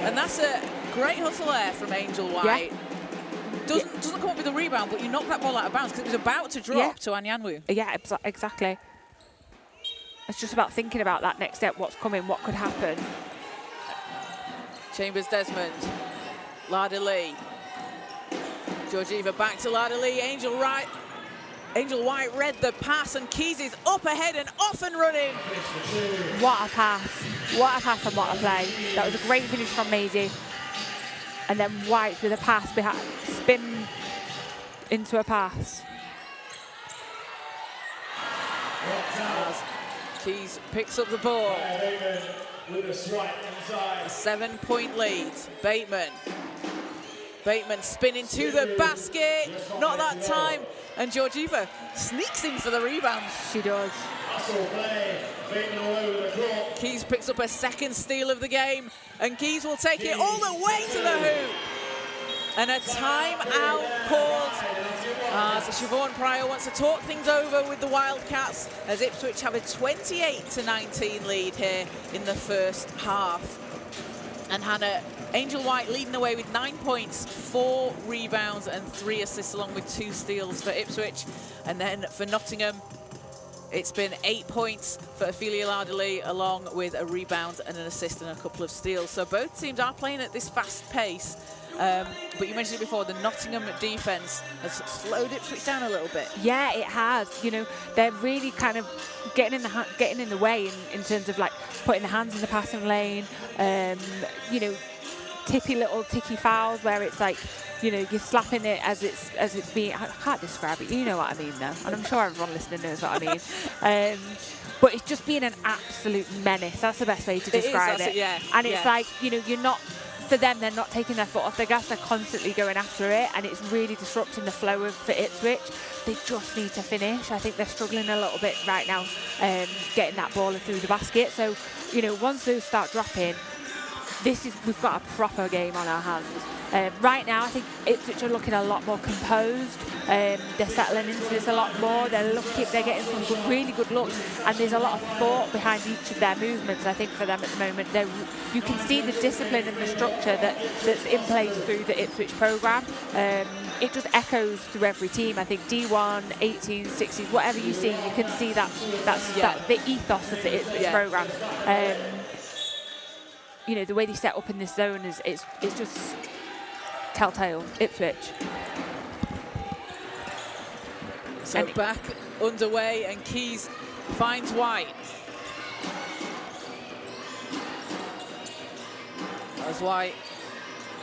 And that's a great hustle there from Angel White. Yeah. Doesn't come up with a rebound, but you knock that ball out of bounds because it was about to drop to Anyanwu. Yeah, exactly. It's just about thinking about that next step, what's coming, what could happen. Chambers Desmond, Larder-Lee. Georgieva back to Larder-Lee, Angel White read the pass, and Keys is up ahead and off and running. What a pass and what a play. That was a great finish from Maisie. And then White with a pass behind, spin into a pass. Keys picks up the ball. A 7-point lead. Bateman spinning to the basket. Not that time. And Georgieva sneaks in for the rebound. She does. Keys picks up a second steal of the game. And Keys will take it all the way to the hoop. And a timeout called as Siobhan Pryor wants to talk things over with the Wildcats as Ipswich have a 28-19 lead here in the first half. And Hannah, Angel White leading the way with 9 points, 4 rebounds and 3 assists, along with 2 steals for Ipswich. And then for Nottingham, it's been 8 points for Ophelia Larder-Lee, along with a rebound and an assist and a couple of steals. So both teams are playing at this fast pace. But you mentioned it before, the Nottingham defence has slowed Ipswich down a little bit. Yeah, it has. You know, they're really kind of getting in the way in terms of like putting the hands in the passing lane. You know, tippy little ticky fouls where it's like, you know, you're slapping it as it's being. I can't describe it. You know what I mean, though, and I'm sure everyone listening knows what I mean. But it's just being an absolute menace. That's the best way to describe it. Yeah. And it's like, you know, you're not. For them, they're not taking their foot off the gas. They're constantly going after it, and it's really disrupting the flow for Ipswich. They just need to finish. I think they're struggling a little bit right now, getting that ball through the basket. So, you know, once those start dropping, we've got a proper game on our hands. Right now, I think Ipswich are looking a lot more composed. They're settling into this a lot more. They're getting some really good looks, and there's a lot of thought behind each of their movements. I think for them at the moment, you can see the discipline and the structure that's in place through the Ipswich programme. It just echoes through every team. I think D1, 18, 16, whatever you see, you can see that's the ethos of the Ipswich programme. You know, the way they set up in this zone it's just telltale Ipswich. So back underway, and Keys finds White. As White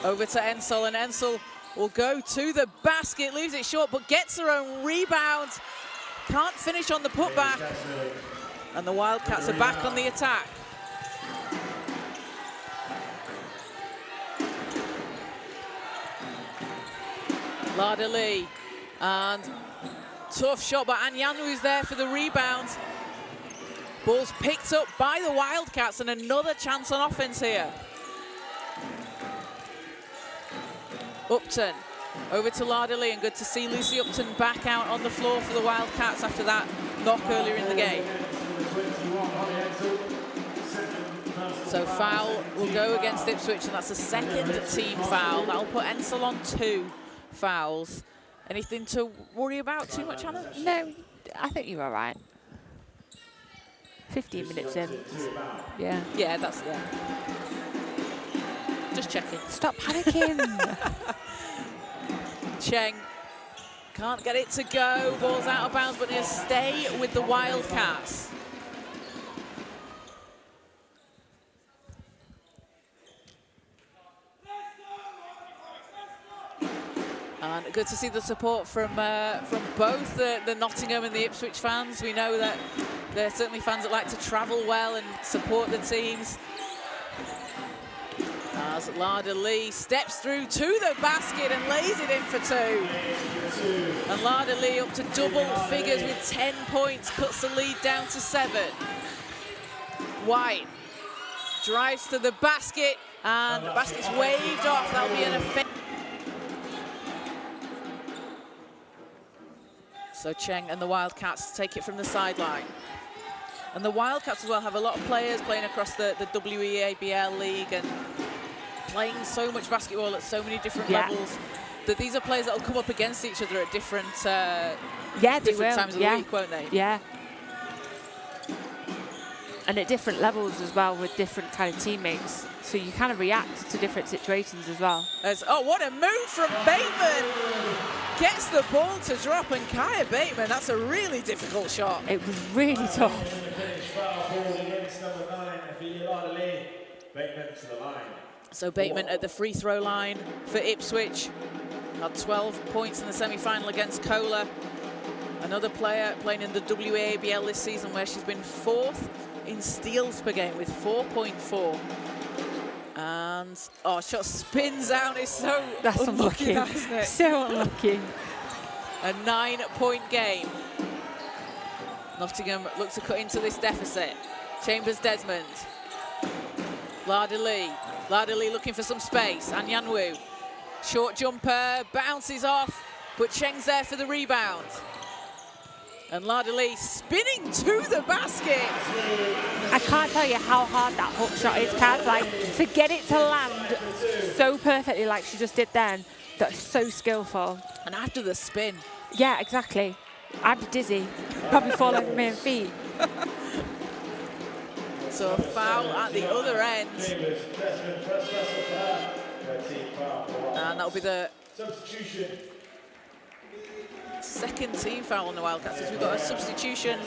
over to Ensel, and Ensel will go to the basket, leaves it short, but gets her own rebound. Can't finish on the putback, and the Wildcats are back on the attack. Lada Lee, and tough shot by Anyanwu's there for the rebound. Ball's picked up by the Wildcats, and another chance on offense here. Upton over to Lada Lee, and good to see Lucy Upton back out on the floor for the Wildcats after that knock earlier in the game. So foul will go against Ipswich, and that's a second team foul. That'll put Ensel on 2 fouls. Anything to worry about too much, Hannah? No, I think you're all right. 15 minutes in. Yeah. Yeah, just checking. Stop panicking. Cheng can't get it to go. Ball's out of bounds, but he'll stay with the Wildcats. And good to see the support from both the Nottingham and the Ipswich fans. We know that there are certainly fans that like to travel well and support the teams. As Lada Lee steps through to the basket and lays it in for 2. And Lada Lee up to double figures with 10 points, cuts the lead down to 7. White drives to the basket, and the basket's waved off. That'll be an offense. So Cheng and the Wildcats take it from the sideline. And the Wildcats as well have a lot of players playing across the WEABL league and playing so much basketball at so many different levels, that these are players that will come up against each other at different different times of the week, won't they? Yeah. And at different levels as well, with different kind of teammates. So you kind of react to different situations as well. Oh, what a move from Bateman! Gets the ball to drop, and Kaya Bateman, that's a really difficult shot. It was really tough. So Bateman at the free throw line for Ipswich. Had 12 points in the semi-final against Kohler. Another player playing in the WABL this season, where she's been 4th in steals per game with 4.4. And shot spins out. It's so unlucky, that, isn't it? So unlucky. A 9-point game. Nottingham look to cut into this deficit. Chambers Desmond. Lada Lee. Lada Lee looking for some space. Anyanwu. Short jumper, bounces off, but Cheng's there for the rebound. And Lada Lee spinning to the basket. I can't tell you how hard that hook shot is, Kat. Like, to get it to land so perfectly like she just did then, that's so skillful. And after the spin. Yeah, exactly. I'd be dizzy. Probably fall over my own feet. So a foul at the other end. And that'll be the second team foul on the Wildcats, as we've got a substitution.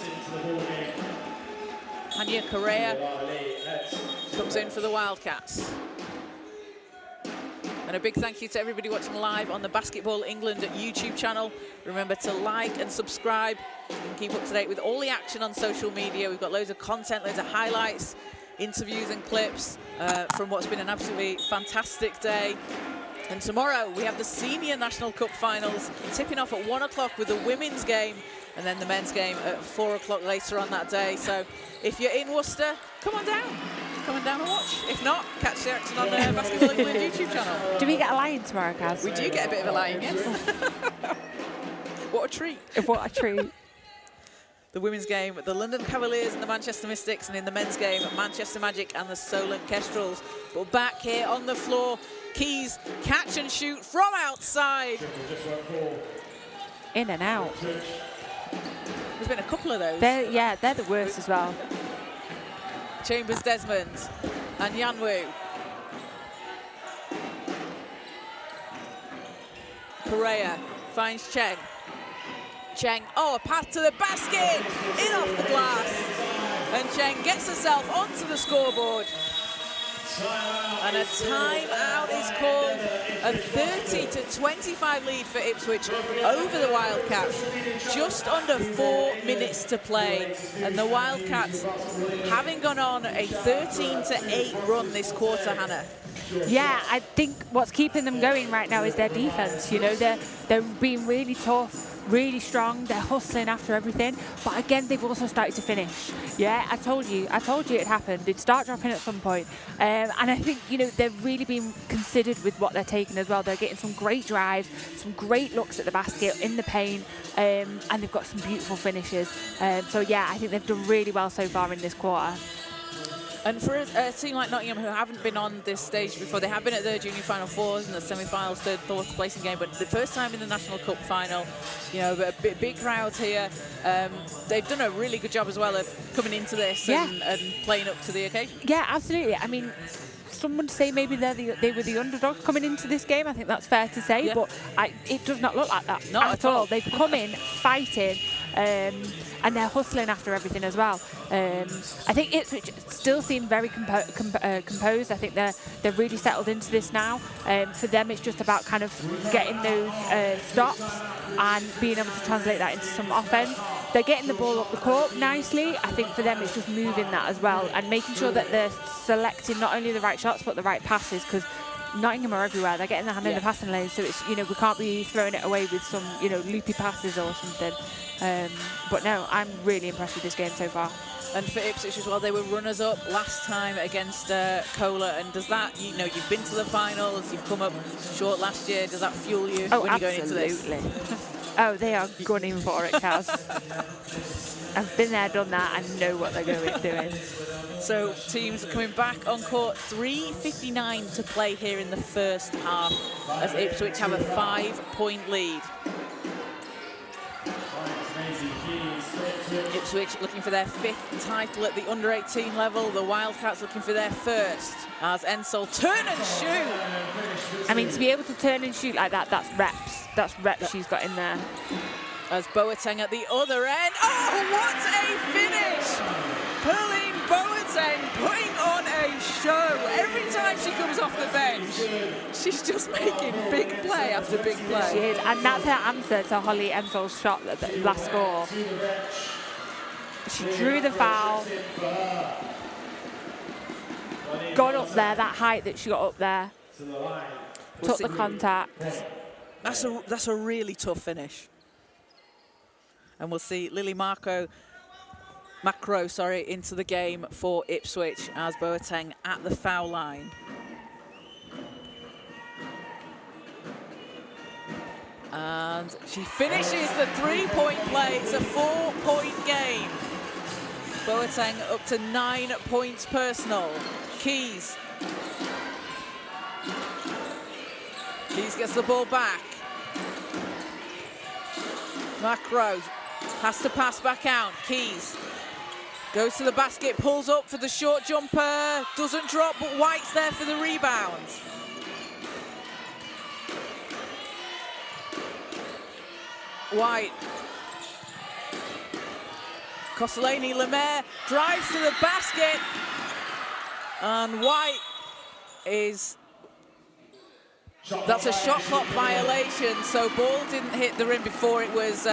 Hania Correa comes in for the Wildcats. And a big thank you to everybody watching live on the Basketball England YouTube channel. Remember to like and subscribe and keep up to date with all the action on social media. We've got loads of content, loads of highlights, interviews and clips from what's been an absolutely fantastic day. And tomorrow we have the Senior National Cup Finals tipping off at 1 o'clock with the women's game and then the men's game at 4 o'clock later on that day. So if you're in Worcester, come on down. Come on down and watch. If not, catch the action on the Basketball England YouTube channel. Do we get a lion tomorrow, Kaz? We do get a bit of a lion, yes. What a treat. What a treat. The women's game, the London Cavaliers and the Manchester Mystics, and in the men's game, Manchester Magic and the Solent Kestrels. But back here on the floor, Keys catch and shoot from outside. In and out. There's been a couple of those. They're the worst as well. Chambers Desmond and Yanwu. Correa finds Cheng. Cheng, oh, a pass to the basket, in off the glass. And Cheng gets herself onto the scoreboard. And a timeout is called. A 30-25 lead for Ipswich over the Wildcats. Just under 4 minutes to play. And the Wildcats having gone on a 13-8 run this quarter, Hannah. Yeah, I think what's keeping them going right now is their defense. You know, they're being really tough, really strong. They're hustling after everything. But again, they've also started to finish. Yeah, I told you it happened. They'd start dropping at some point. And I think, you know, they're really being considered with what they're taking as well. They're getting some great drives, some great looks at the basket, in the paint, and they've got some beautiful finishes. So, yeah, I think they've done really well so far in this quarter. And for a team like Nottingham, who haven't been on this stage before, they have been at the junior final fours and the semi-finals, third, fourth placing game, but the first time in the National Cup final, you know, a big crowd here. They've done a really good job as well of coming into this and playing up to the occasion. Yeah, absolutely. I mean, some would say maybe they were the underdog coming into this game. I think that's fair to say, but it does not look like that not at all. They've come in fighting. And they're hustling after everything as well. I think Ipswich still seem very composed. I think they're really settled into this now. For them, it's just about kind of getting those stops and being able to translate that into some offense. They're getting the ball up the court nicely. I think for them, it's just moving that as well and making sure that they're selecting not only the right shots but the right passes, because Nottingham are everywhere. They're getting their hand in the passing lane, so it's, you know, we can't be throwing it away with some, you know, loopy passes or something. But no, I'm really impressed with this game so far. And for Ipswich as well, they were runners-up last time against Kohler. And does that, you know, you've been to the finals, you've come up short last year. Does that fuel you when you're going into this? Oh, they are gunning for it, Kaz. I've been there, done that, and know what they're going to be doing. So teams coming back on court, 3:59 to play here in the first half as Ipswich have a 5-point lead. Ipswich looking for their 5th title at the under-18 level. The Wildcats looking for their 1st as Ensol turn and shoot. I mean, to be able to turn and shoot like that, that's reps. That's reps she's got in there. As Boateng at the other end. Oh, what a finish! Pauline Boateng putting on a show. Every time she comes off the bench, she's just making big play after big play. She is, and that's her answer to Holly Ensol's shot at the last score. She drew the foul, got up there, that height that she got up there, took the contact. That's a really tough finish. And we'll see Lily Macro into the game for Ipswich as Boateng at the foul line. And she finishes the 3-point play. It's a 4-point game. Boateng up to 9 points personal. Keys gets the ball back. Macro has to pass back out. Keys goes to the basket, pulls up for the short jumper, doesn't drop, but White's there for the rebound. White. Koscielny Lemaire drives to the basket, and White is That's a shot clock violation. So ball didn't hit the rim before it was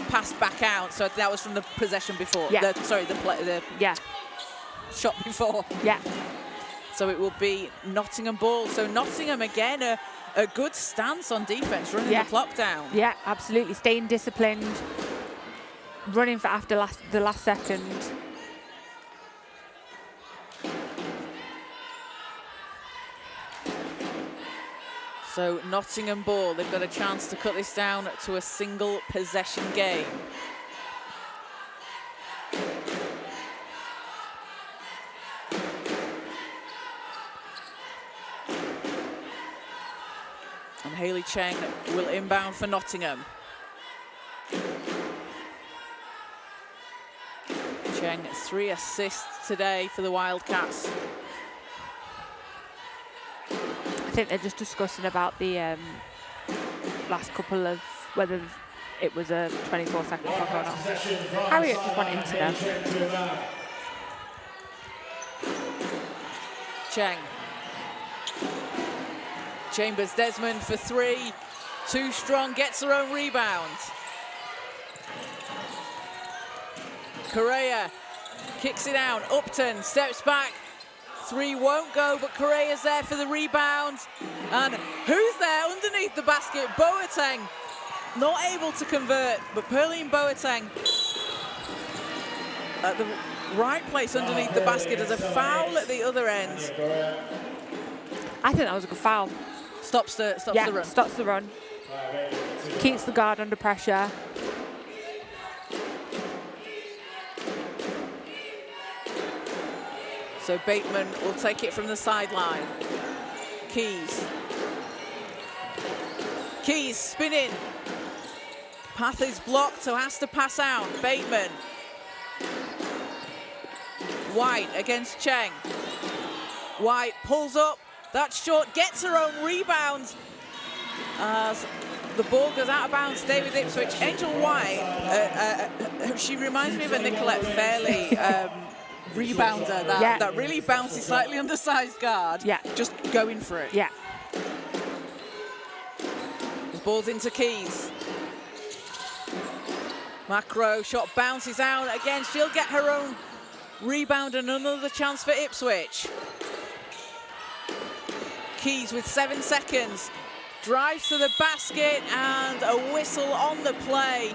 passed back out. So that was from the possession before. Yeah. The shot before. Yeah. So it will be Nottingham ball. So Nottingham again, a good stance on defense, running the clock down. Yeah, absolutely. Staying disciplined, running for after the last second. So Nottingham ball, they've got a chance to cut this down to a single possession game. And Hayley Cheng will inbound for Nottingham. Cheng, 3 assists today for the Wildcats. I think they're just discussing about the last couple of whether it was a 24-second clock or not. Harriet just went into them. Cheng. Chambers Desmond for 3. Too strong, gets her own rebound. Correa kicks it out. Upton steps back. 3 won't go, but Correa's there for the rebound. And who's there underneath the basket? Boateng not able to convert, but Perline Boateng at the right place underneath the basket as a foul at the other end. I think that was a good foul. Stops the run. Stops the run. Keeps the guard under pressure. So Bateman will take it from the sideline. Keys spinning. Path is blocked, so has to pass out. Bateman. White against Cheng. White pulls up. That's short, gets her own rebound. As the ball goes out of bounds, stay with Ipswich. Angel White, she reminds me of a Nicolette Fairley rebounder, that really bouncy, slightly undersized guard, just going for it. Yeah. This ball's into Keys. Macro shot bounces out again. She'll get her own rebound and another chance for Ipswich. Keys with 7 seconds. Drives to the basket and a whistle on the play.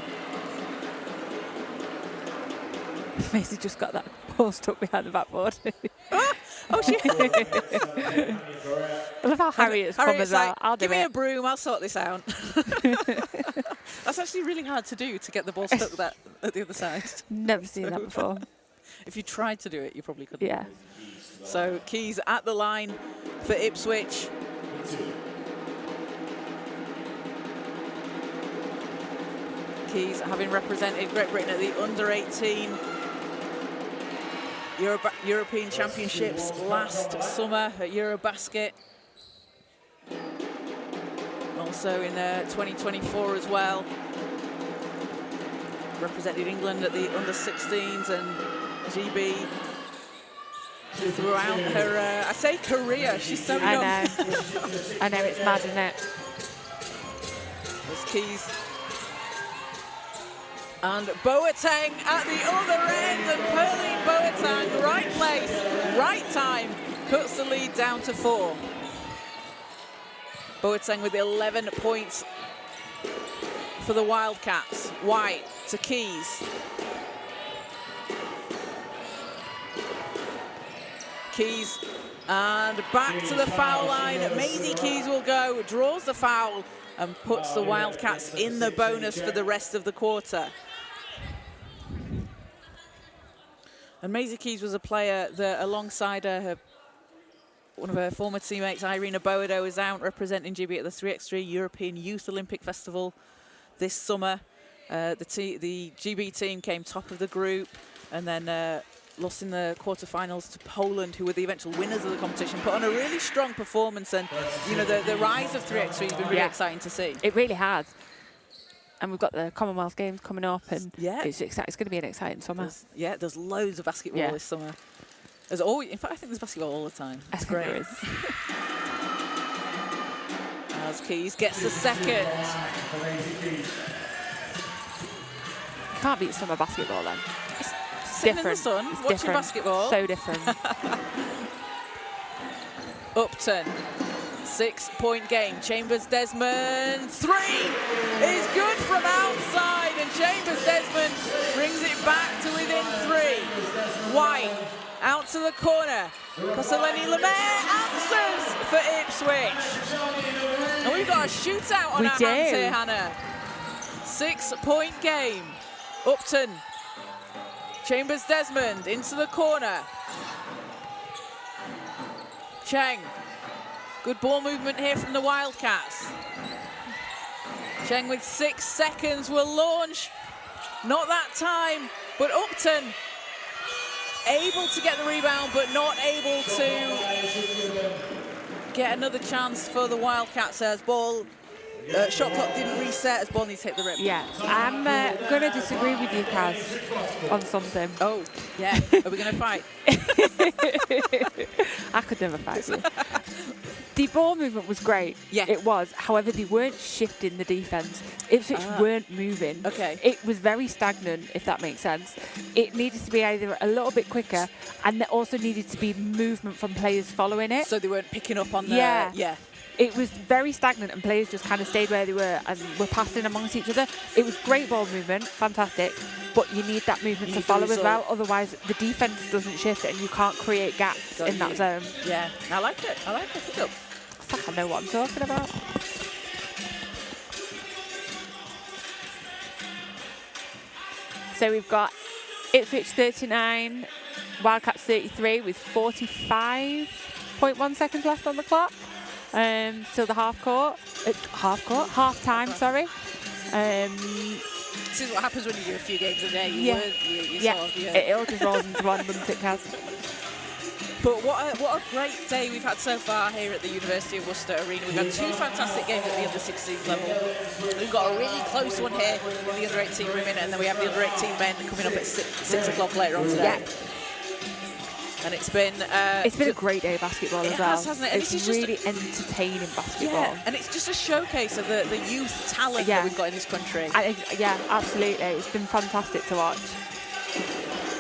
Maisie just got that ball stuck behind the backboard. She. I love how Harriet's come as well. I'll do it. Give me a broom, I'll sort this out. That's actually really hard to do, to get the ball stuck at the other side. Never seen that before. If you tried to do it, you probably couldn't. Yeah. So Keys at the line for Ipswich. Keys having represented Great Britain at the under-18 European Championships last summer at Eurobasket. Also in 2024 as well. Represented England at the under-16s and GB throughout her, I say career, she's so young. I know, it's mad, isn't it? There's Keys. And Boateng at the other end, and Perline Boateng, right place, right time, cuts the lead down to 4. Boateng with 11 points for the Wildcats. White to Keys. Keys, and back to the foul line. Maisie Keys will go, draws the foul, and puts the Wildcats in the bonus for the rest of the quarter. And Maisie Keys was a player that, alongside one of her former teammates, Irina Boado, is out representing GB at the 3x3 European Youth Olympic Festival this summer. The GB team came top of the group and then lost in the quarterfinals to Poland, who were the eventual winners of the competition. Put on a really strong performance, and you know the rise of 3x3 has been really exciting to see. It really has. And we've got the Commonwealth Games coming up, and it's going to be an exciting summer. There's loads of basketball this summer. There's always, in fact, I think there's basketball all the time. It's great. There is. As Keys gets the second. Can't beat summer basketball then. It's sitting in the sun, It's watching different. basketball. So different. Upton, 6-point game. Chambers Desmond, 3 is good from outside, and Chambers Desmond brings it back to within 3. White out to the corner. Koscielny Lemaire answers for Ipswich. And we've got a shootout on our hands here, Hannah. 6-point game. Upton, Chambers Desmond into the corner. Cheng, good ball movement here from the Wildcats. Cheng with 6 seconds will launch. Not that time, but Upton able to get the rebound, but not able to get another chance for the Wildcats as ball. Shot clock didn't reset as ball needs to hit the rim. Yeah, I'm going to disagree with you, Kaz, on something. Oh, yeah. Are we going to fight? I could never fight you. The ball movement was great. Yeah. It was. However, they weren't shifting the defence. Ipswich weren't moving. Okay. It was very stagnant, if that makes sense. It needed to be either a little bit quicker, and there also needed to be movement from players following it. So they weren't picking up on the... Yeah. It was very stagnant, and players just kind of stayed where they were and were passing amongst each other. It was great ball movement, fantastic, but you need that movement to follow as well. Otherwise, the defence doesn't shift and you can't create gaps in that zone. Yeah, I like it. I like it. Pick up. I think I know what I'm talking about. So we've got Ipswich 39, Wildcats 33 with 45.1 seconds left on the clock. Still the half time, sorry. This is what happens when you do a few games a day. It all just rolls into one, doesn't it, Kaz? But what a great day we've had so far here at the University of Worcester Arena. We've had 2 fantastic games at the under-16 level. We've got a really close one here in the under-18 women, and then we have the under-18 men coming up at 6 o'clock later on today. Yeah. And it's been a great day of basketball as well. Hasn't it? It's really entertaining basketball. Yeah, and it's just a showcase of the youth talent that we've got in this country. Yeah, absolutely. It's been fantastic to watch.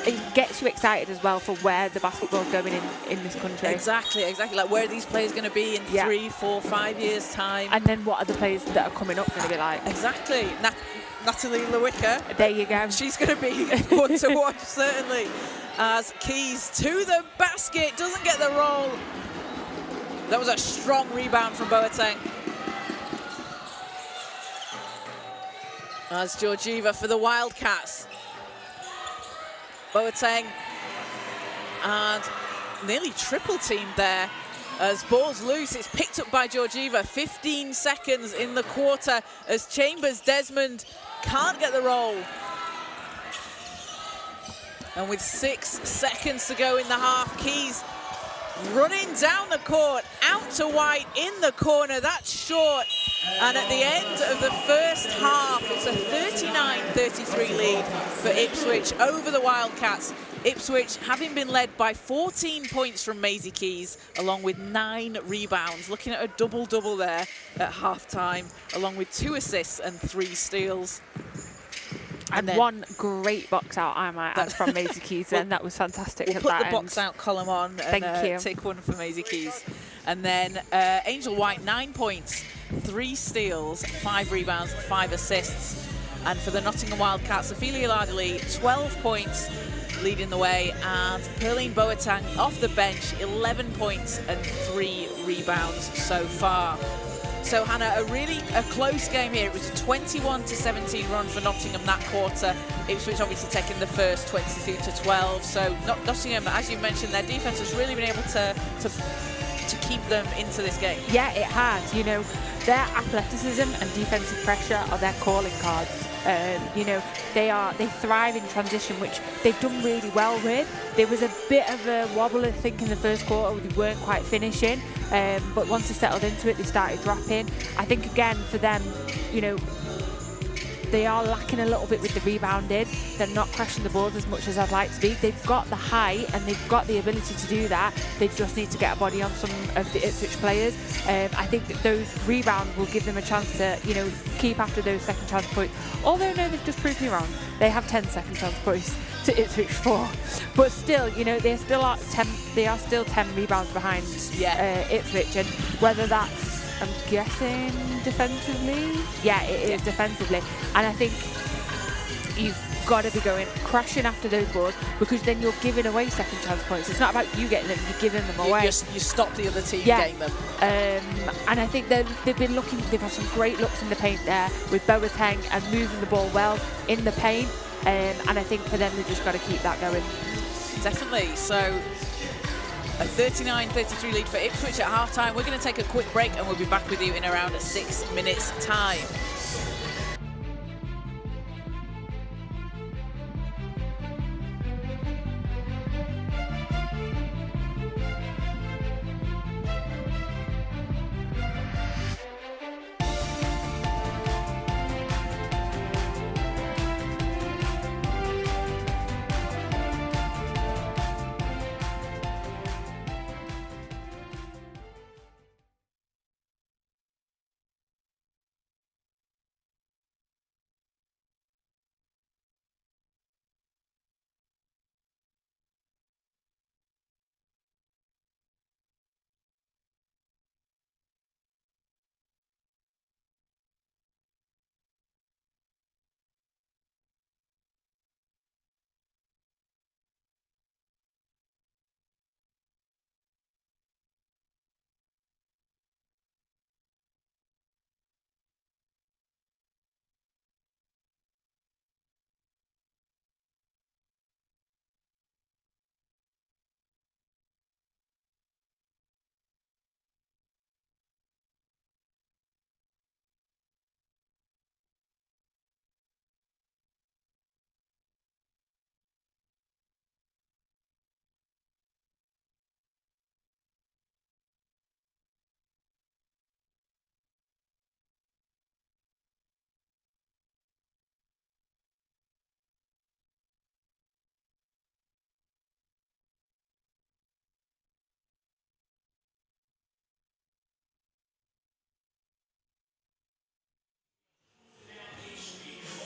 It gets you excited as well for where the basketball's going in this country. Exactly. Like where are these players going to be in 3, 4, 5 years' time? And then what are the players that are coming up going to be like? Exactly. Natalie Lewicker. There you go. She's going to be one to watch, certainly. As Keys to the basket, doesn't get the roll. That was a strong rebound from Boateng. As Georgieva for the Wildcats. Boateng, and nearly triple teamed there as ball's loose. It's picked up by Georgieva. 15 seconds in the quarter as Chambers Desmond can't get the roll. And with 6 seconds to go in the half, Keys running down the court, out to White in the corner. That's short. And at the end of the first half, it's a 39-33 lead for Ipswich over the Wildcats. Ipswich having been led by 14 points from Maisie Keys, along with 9 rebounds. Looking at a double-double there at half-time, along with 2 assists and 3 steals. And one great box out, I might add, from Maisie Keys, and that was fantastic. We'll put the box out column on and take one for Maisie Keys. And then Angel White, 9 points, 3 steals, 5 rebounds, 5 assists. And for the Nottingham Wildcats, Ophelia Lardley, 12 points, leading the way. And Perline Boateng off the bench, 11 points and 3 rebounds so far. So, Hannah, a close game here. It was a 21-17 run for Nottingham that quarter. Ipswich obviously taking the first 22-12. So, Nottingham, as you mentioned, their defence has really been able to keep them into this game. Yeah, it has. You know, their athleticism and defensive pressure are their calling cards. You know, they thrive in transition, which they've done really well with. There was a bit of a wobble, I think, in the first quarter. They weren't quite finishing, but once they settled into it, they started dropping. I think, again, for them, you know, they are lacking a little bit with the rebounding. They're not crashing the balls as much as I'd like to be. They've got the height and they've got the ability to do that. They just need to get a body on some of the Ipswich players. I think that those rebounds will give them a chance to, you know, keep after those second chance points. Although, no, they've just proved me wrong. They have 10 second chance points to Ipswich 4. But still, you know, they are still 10 rebounds behind Ipswich. And whether that's, I'm guessing, defensively? Yeah, it is defensively. And I think you've got to be crashing after those balls, because then you're giving away second chance points. It's not about you getting them, you're giving them away. You stop the other team getting them. And I think they've had some great looks in the paint there with Boateng and moving the ball well in the paint. And I think for them, they've just got to keep that going. Definitely. So a 39-33 lead for Ipswich at half-time. We're going to take a quick break and we'll be back with you in around 6 minutes' time.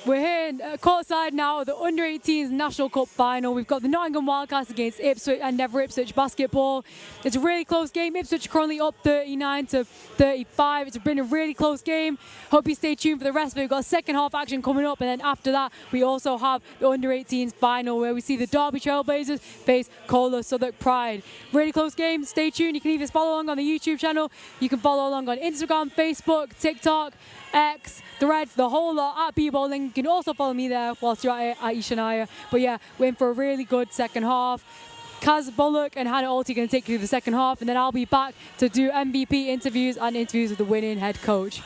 We're here courtside now at the Under-18s National Cup final. We've got the Nottingham Wildcats against Ipswich and Endeavour Ipswich basketball. It's a really close game. Ipswich currently up 39-35. It's been a really close game. Hope you stay tuned for the rest of it. We've got second half action coming up, and then after that, we also have the Under-18s final where we see the Derby Trailblazers face Kohler Southwark Pride. Really close game. Stay tuned. You can either follow along on the YouTube channel. You can follow along on Instagram, Facebook, TikTok, X, Threads, the whole lot at B-Bowling. You can also follow me there whilst you're at Ishania. But yeah, we're in for a really good second half. Kaz Bullock and Hannah Alty are going to take you through the second half, and then I'll be back to do MVP interviews and interviews with the winning head coach.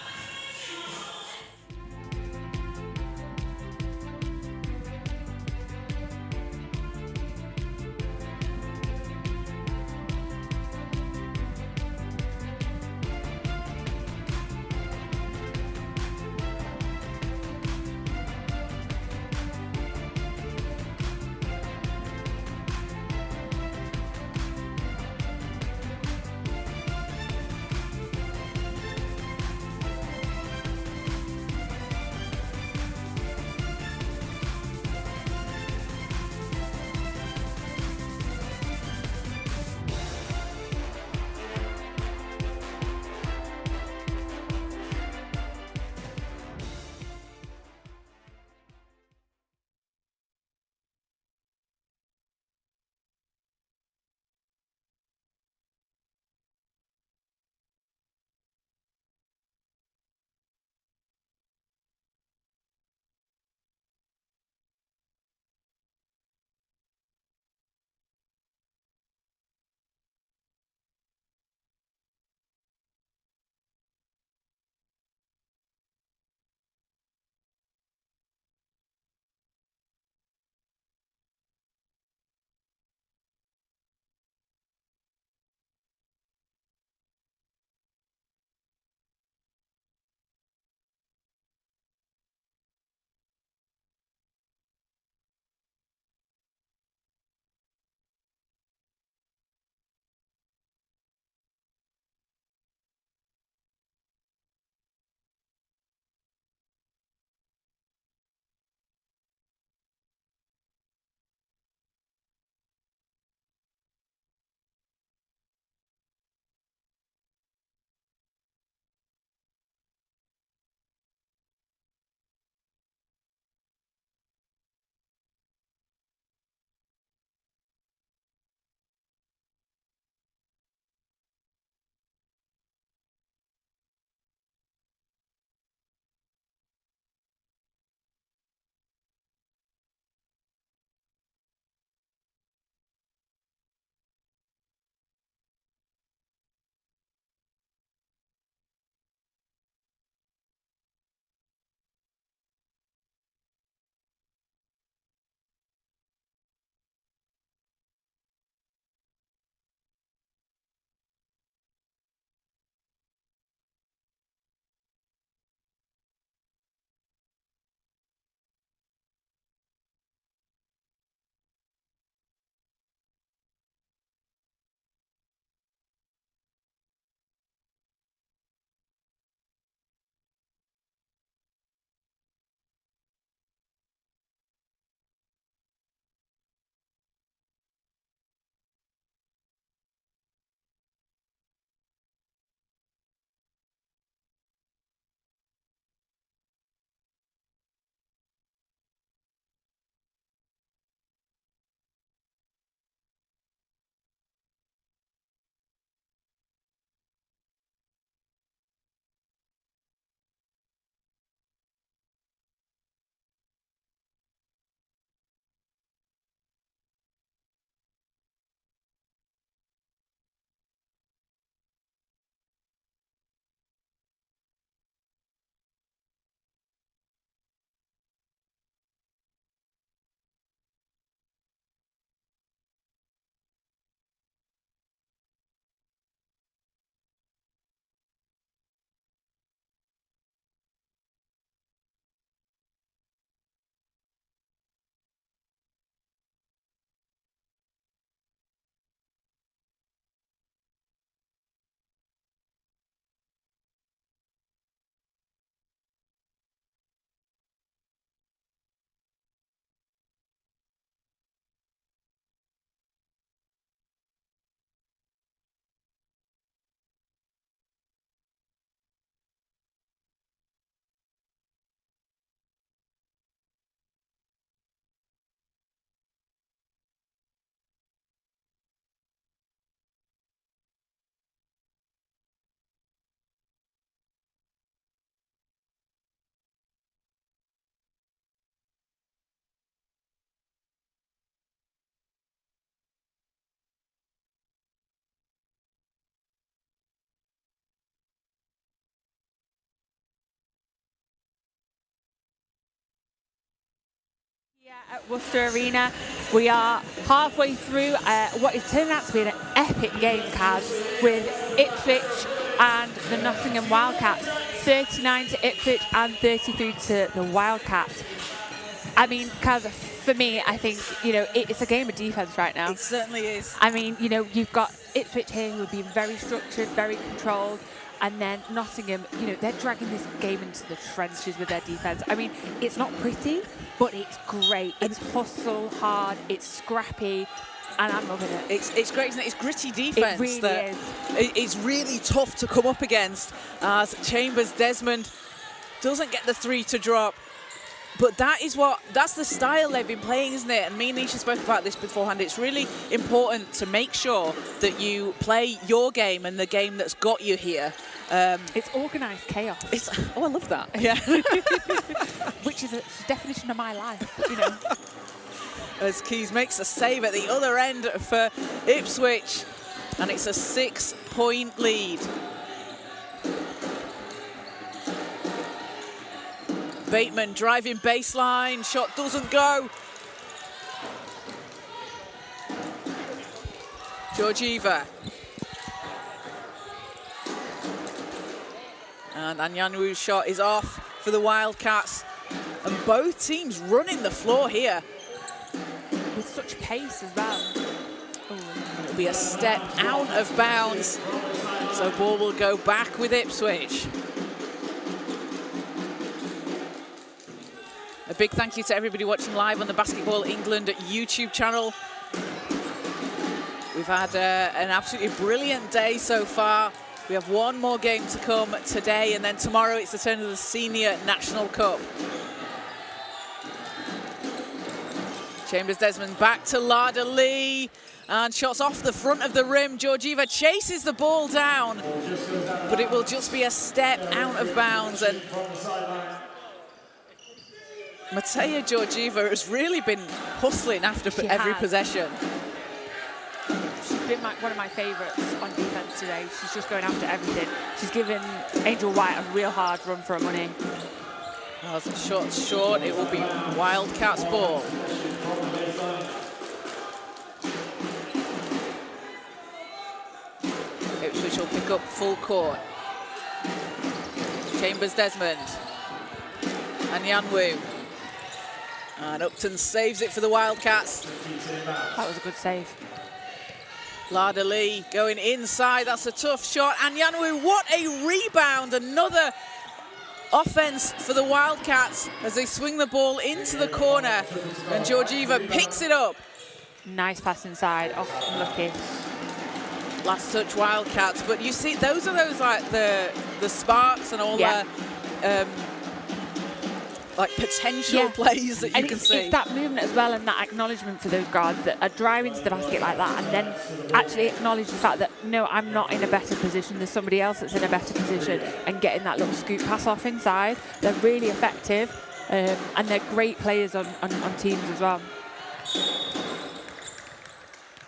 Yeah, at Worcester Arena, we are halfway through what is turning out to be an epic game, Kaz, with Ipswich and the Nottingham Wildcats, 39 to Ipswich and 33 to the Wildcats. I mean, Kaz, for me, I think, you know, it's a game of defence right now. It certainly is. I mean, you know, you've got Ipswich here who are being very structured, very controlled, and then Nottingham, you know, they're dragging this game into the trenches with their defence. I mean, it's not pretty, but it's great. It's hustle hard, it's scrappy, and I'm loving it. It's great, isn't it? It's gritty defence. It really that is. It's really tough to come up against as Chambers Desmond doesn't get the 3 to drop. But that's the style they've been playing, isn't it? And me and Nisha spoke about this beforehand. It's really important to make sure that you play your game and the game that's got you here. It's organised chaos. I love that. Yeah. Which is a definition of my life, you know. As Keys makes a save at the other end for Ipswich. And it's a 6-point lead. Bateman driving baseline, shot doesn't go. Georgieva. And Anyanwu's shot is off for the Wildcats. And both teams running the floor here. With such pace as well. It'll be a step out of bounds. So ball will go back with Ipswich. A big thank you to everybody watching live on the Basketball England YouTube channel. We've had an absolutely brilliant day so far. We have one more game to come today, and then tomorrow it's the turn of the Senior National Cup. Chambers Desmond back to Lada Lee, and shots off the front of the rim. Georgieva chases the ball down, but it will just be a step out of bounds. And Matea Georgieva has really been hustling after every possession. She's been one of my favourites on defence today. She's just going after everything. She's given Angel White a real hard run for her money. Oh, the shot's short. It will be Wildcats ball. Ipswich will pick up full court. Chambers Desmond. Anyanwu. And Upton saves it for the Wildcats. That was a good save. Lada Lee going inside. That's a tough shot. Anyanwu, what a rebound. Another offense for the Wildcats as they swing the ball into the corner. And Georgieva picks it up. Nice pass inside. Oh, unlucky. Last touch Wildcats. But you see, those are like the sparks and all the like potential plays that you can see. It's that movement as well and that acknowledgement for those guards that are driving to the basket like that and then actually acknowledge the fact that, no, I'm not in a better position. There's somebody else that's in a better position, and getting that little scoop pass off inside. They're really effective and they're great players on teams as well.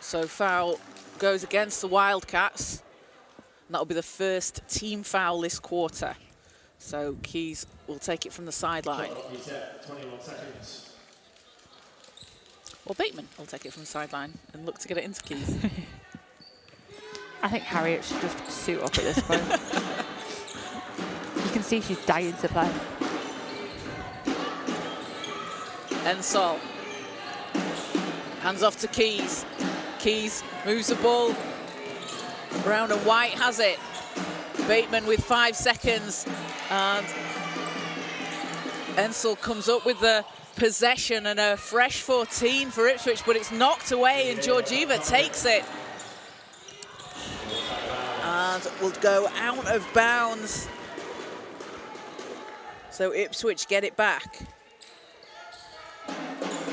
So foul goes against the Wildcats. And that'll be the first team foul this quarter. So Keys will take it from the sideline. 21 seconds. Or Bateman will take it from the sideline and look to get it into Keys. I think Harriet should just suit up at this point. You can see she's dying to play. Ensol. Hands off to Keys. Keys moves the ball. Brown and White has it. Bateman with 5 seconds. And Ensol comes up with the possession and a fresh 14 for Ipswich, but it's knocked away and Georgieva takes it. And will go out of bounds. So Ipswich get it back.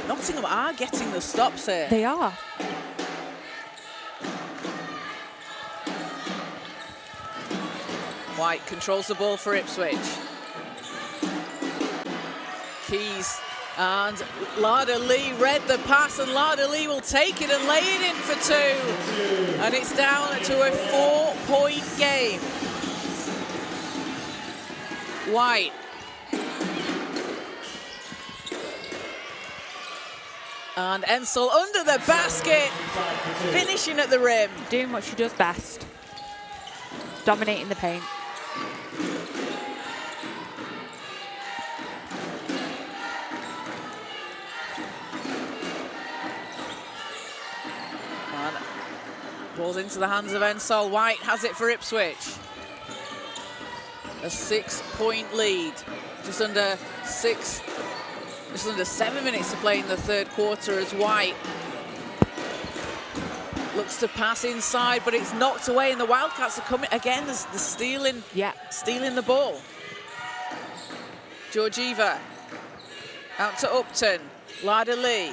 Nottingham are getting the stops here. They are. White controls the ball for Ipswich. Keys and Lada Lee read the pass, and Lada Lee will take it and lay it in for 2. And it's down to a 4-point game. White. And Ensel under the basket, finishing at the rim. Doing what she does best. Dominating the paint. And ball's into the hands of Ensel. White has it for Ipswich. A 6-point lead. Just under 7 minutes to play in the third quarter as White looks to pass inside, but it's knocked away, and the Wildcats are coming again. The stealing the ball. Georgieva out to Upton. Lada Lee.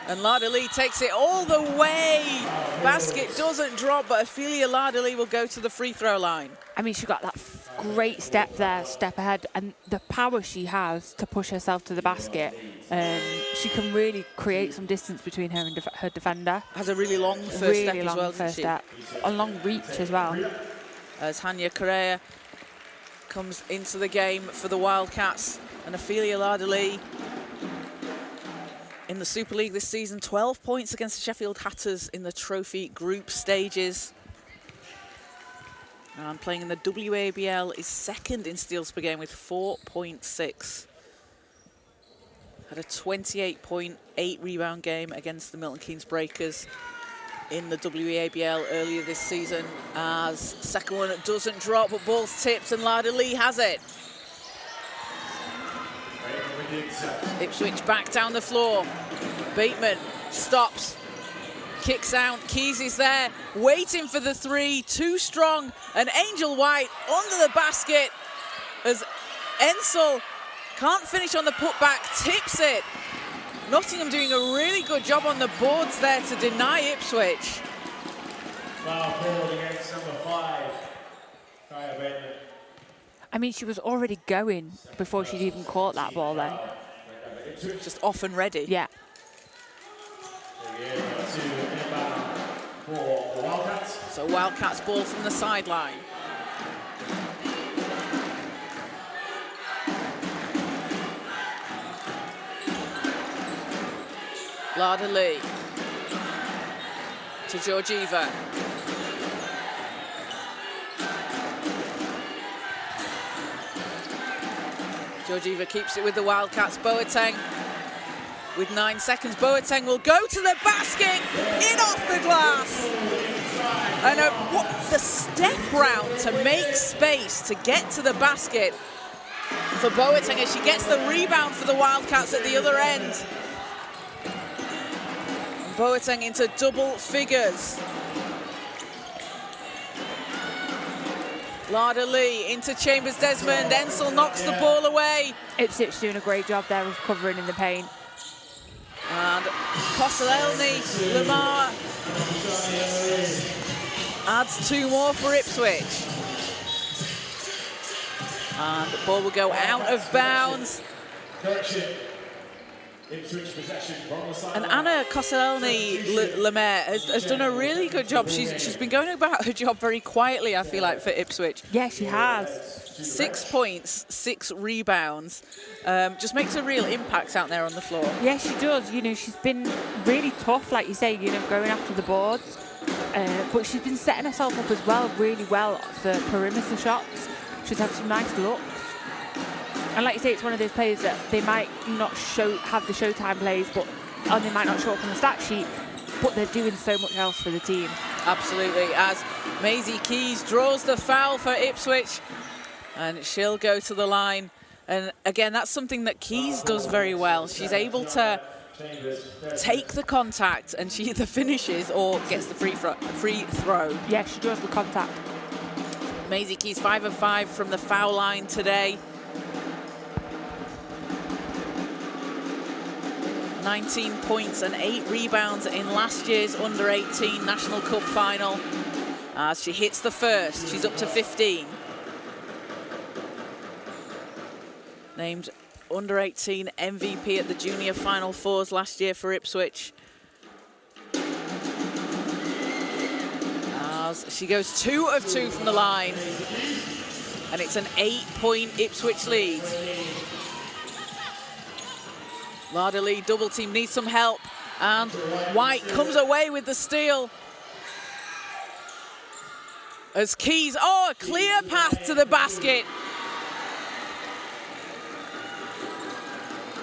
And Lada Lee takes it all the way. Basket doesn't drop, but Ophelia Lada Lee will go to the free throw line. I mean, she got that great step there, step ahead, and the power she has to push herself to the basket. She can really create some distance between her and her defender. Has a really long first step as well, doesn't she? A long reach as well. As Hania Correa comes into the game for the Wildcats, and Ophelia Lada Lee in the Super League this season, 12 points against the Sheffield Hatters in the trophy group stages. And playing in the WABL is second in steals per game with 4.6. Had a 28-point, 8-rebound game against the Milton Keynes Breakers in the WABL earlier this season. As second one doesn't drop, but ball's tipped and Lada Lee has it. Ipswich back down the floor. Bateman stops, kicks out. Keys is there, waiting for the three, too strong. And Angel White under the basket as Ensel can't finish on the putback, tips it. Nottingham doing a really good job on the boards there to deny Ipswich. Foul called against number 5, Kaya Bateman. I mean, she was already going before she'd even caught that ball then. Just off and ready. Yeah. For the Wildcats. So Wildcats ball from the sideline. Lada Lee to Georgieva. Georgieva keeps it with the Wildcats. Boateng with 9 seconds. Boateng will go to the basket, in off the glass. And the step round to make space to get to the basket for Boateng as she gets the rebound for the Wildcats at the other end. Boateng into double figures. Lada Lee into Chambers Desmond. Ensel knocks the ball away. Ipswich doing a great job there of covering in the paint. And Koscielny Lamar adds 2 more for Ipswich. And the ball will go out of bounds. And Anna Koscielny-Lemaire has done a really good job. She's been going about her job very quietly, I feel like, for Ipswich. Yeah, she has. 6 points, 6 rebounds. Just makes a real impact out there on the floor. Yeah, she does. You know, she's been really tough, like you say, you know, going after the boards. But she's been setting herself up as well, really well for perimeter shots. She's had some nice looks. And like you say, it's one of those players that they might not have the Showtime plays, and they might not show up on the stat sheet, but they're doing so much else for the team. Absolutely, as Maisie Keys draws the foul for Ipswich, and she'll go to the line. And again, that's something that Keys does very well. She's able to take the contact, and she either finishes or gets the free throw. Yeah, she draws the contact. Maisie Keys 5 of 5 from the foul line today. 19 points and 8 rebounds in last year's under-18 National Cup final. As she hits the first, she's up to 15. Named under-18 MVP at the Junior Final Fours last year for Ipswich. As she goes 2 of 2 from the line. And it's an 8-point Ipswich lead. Lardley double team needs some help, and White comes away with the steal. As Keys, a clear path to the basket.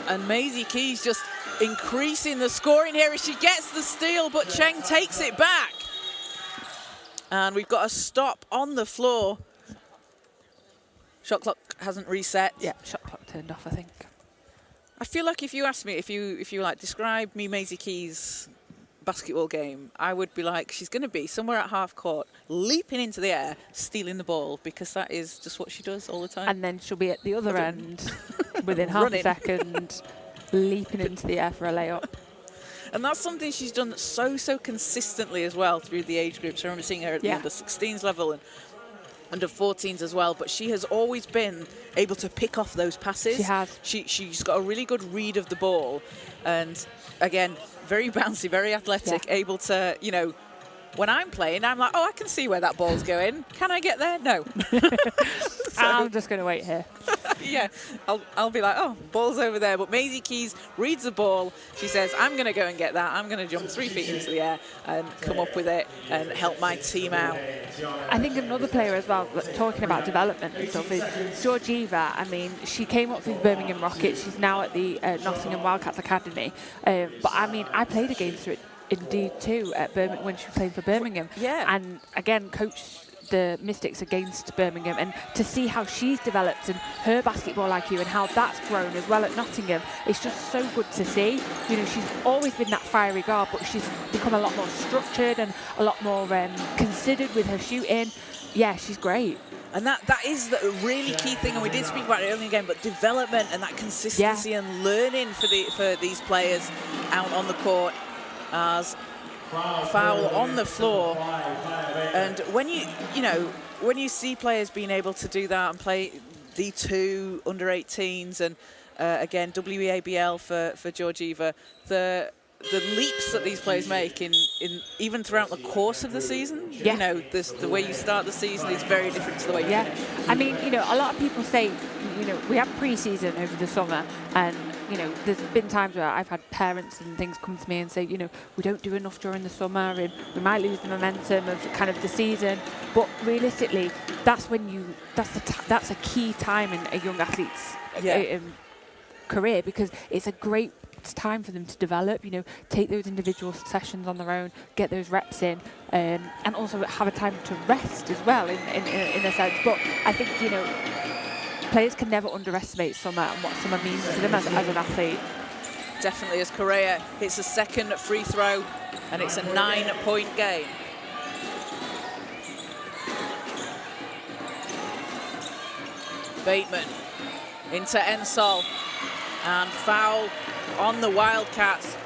And Maisie Keys just increasing the scoring here as she gets the steal, but Cheng takes it back. And we've got a stop on the floor. Shot clock hasn't reset. Yeah, shot clock turned off, I think. I feel like if you asked me, if you like describe me Maisie Keys basketball game, I would be like, she's going to be somewhere at half court, leaping into the air, stealing the ball, because that is just what she does all the time. And then she'll be at the other end within half a second, leaping into the air for a layup. And that's something she's done so consistently as well through the age groups. I remember seeing her at the under 16s level and under 14s as well, but she has always been able to pick off those passes. She has. She's got a really good read of the ball, and again, very bouncy, very athletic, able to, you know, when I'm playing, I'm like, oh, I can see where that ball's going. Can I get there? No. I'm just going to wait here. Yeah, I'll be like, oh, ball's over there. But Maisie Keys reads the ball. She says, I'm going to go and get that. I'm going to jump 3 feet into the air and come up with it and help my team out. I think another player as well, talking about development and stuff, is Georgieva. I mean, she came up through the Birmingham Rockets. She's now at the Nottingham Wildcats Academy. But I mean, I played against her indeed too at Birmingham when she was playing for Birmingham. Yeah. And again, coached the Mystics against Birmingham, and to see how she's developed and her basketball IQ and how that's grown as well at Nottingham, it's just so good to see. You know, she's always been that fiery guard, but she's become a lot more structured and a lot more considered with her shooting. Yeah, she's great. And that is the really key thing, and we did speak about it earlier in the game, but development and that consistency and learning for these players out on the court. As foul on the floor, and when when you see players being able to do that and play D2 under 18s, and again WEABL for Georgieva, the leaps that these players make in even throughout the course of the season. You know, the way you start the season is very different to the way you finish. I mean, you know, a lot of people say, you know, we have pre-season over the summer, and you know, there's been times where I've had parents and things come to me and say, you know, we don't do enough during the summer and we might lose the momentum of kind of the season. But realistically, that's when that's a key time in a young athlete's career, because it's a great time for them to develop, you know, take those individual sessions on their own, get those reps in, and also have a time to rest as well in a sense. But I think, you know, players can never underestimate summer and what summer means to them as an athlete. Definitely, as Correa hits a second free throw, and it's a 9-point game. Bateman into Ensol, and foul on the Wildcats.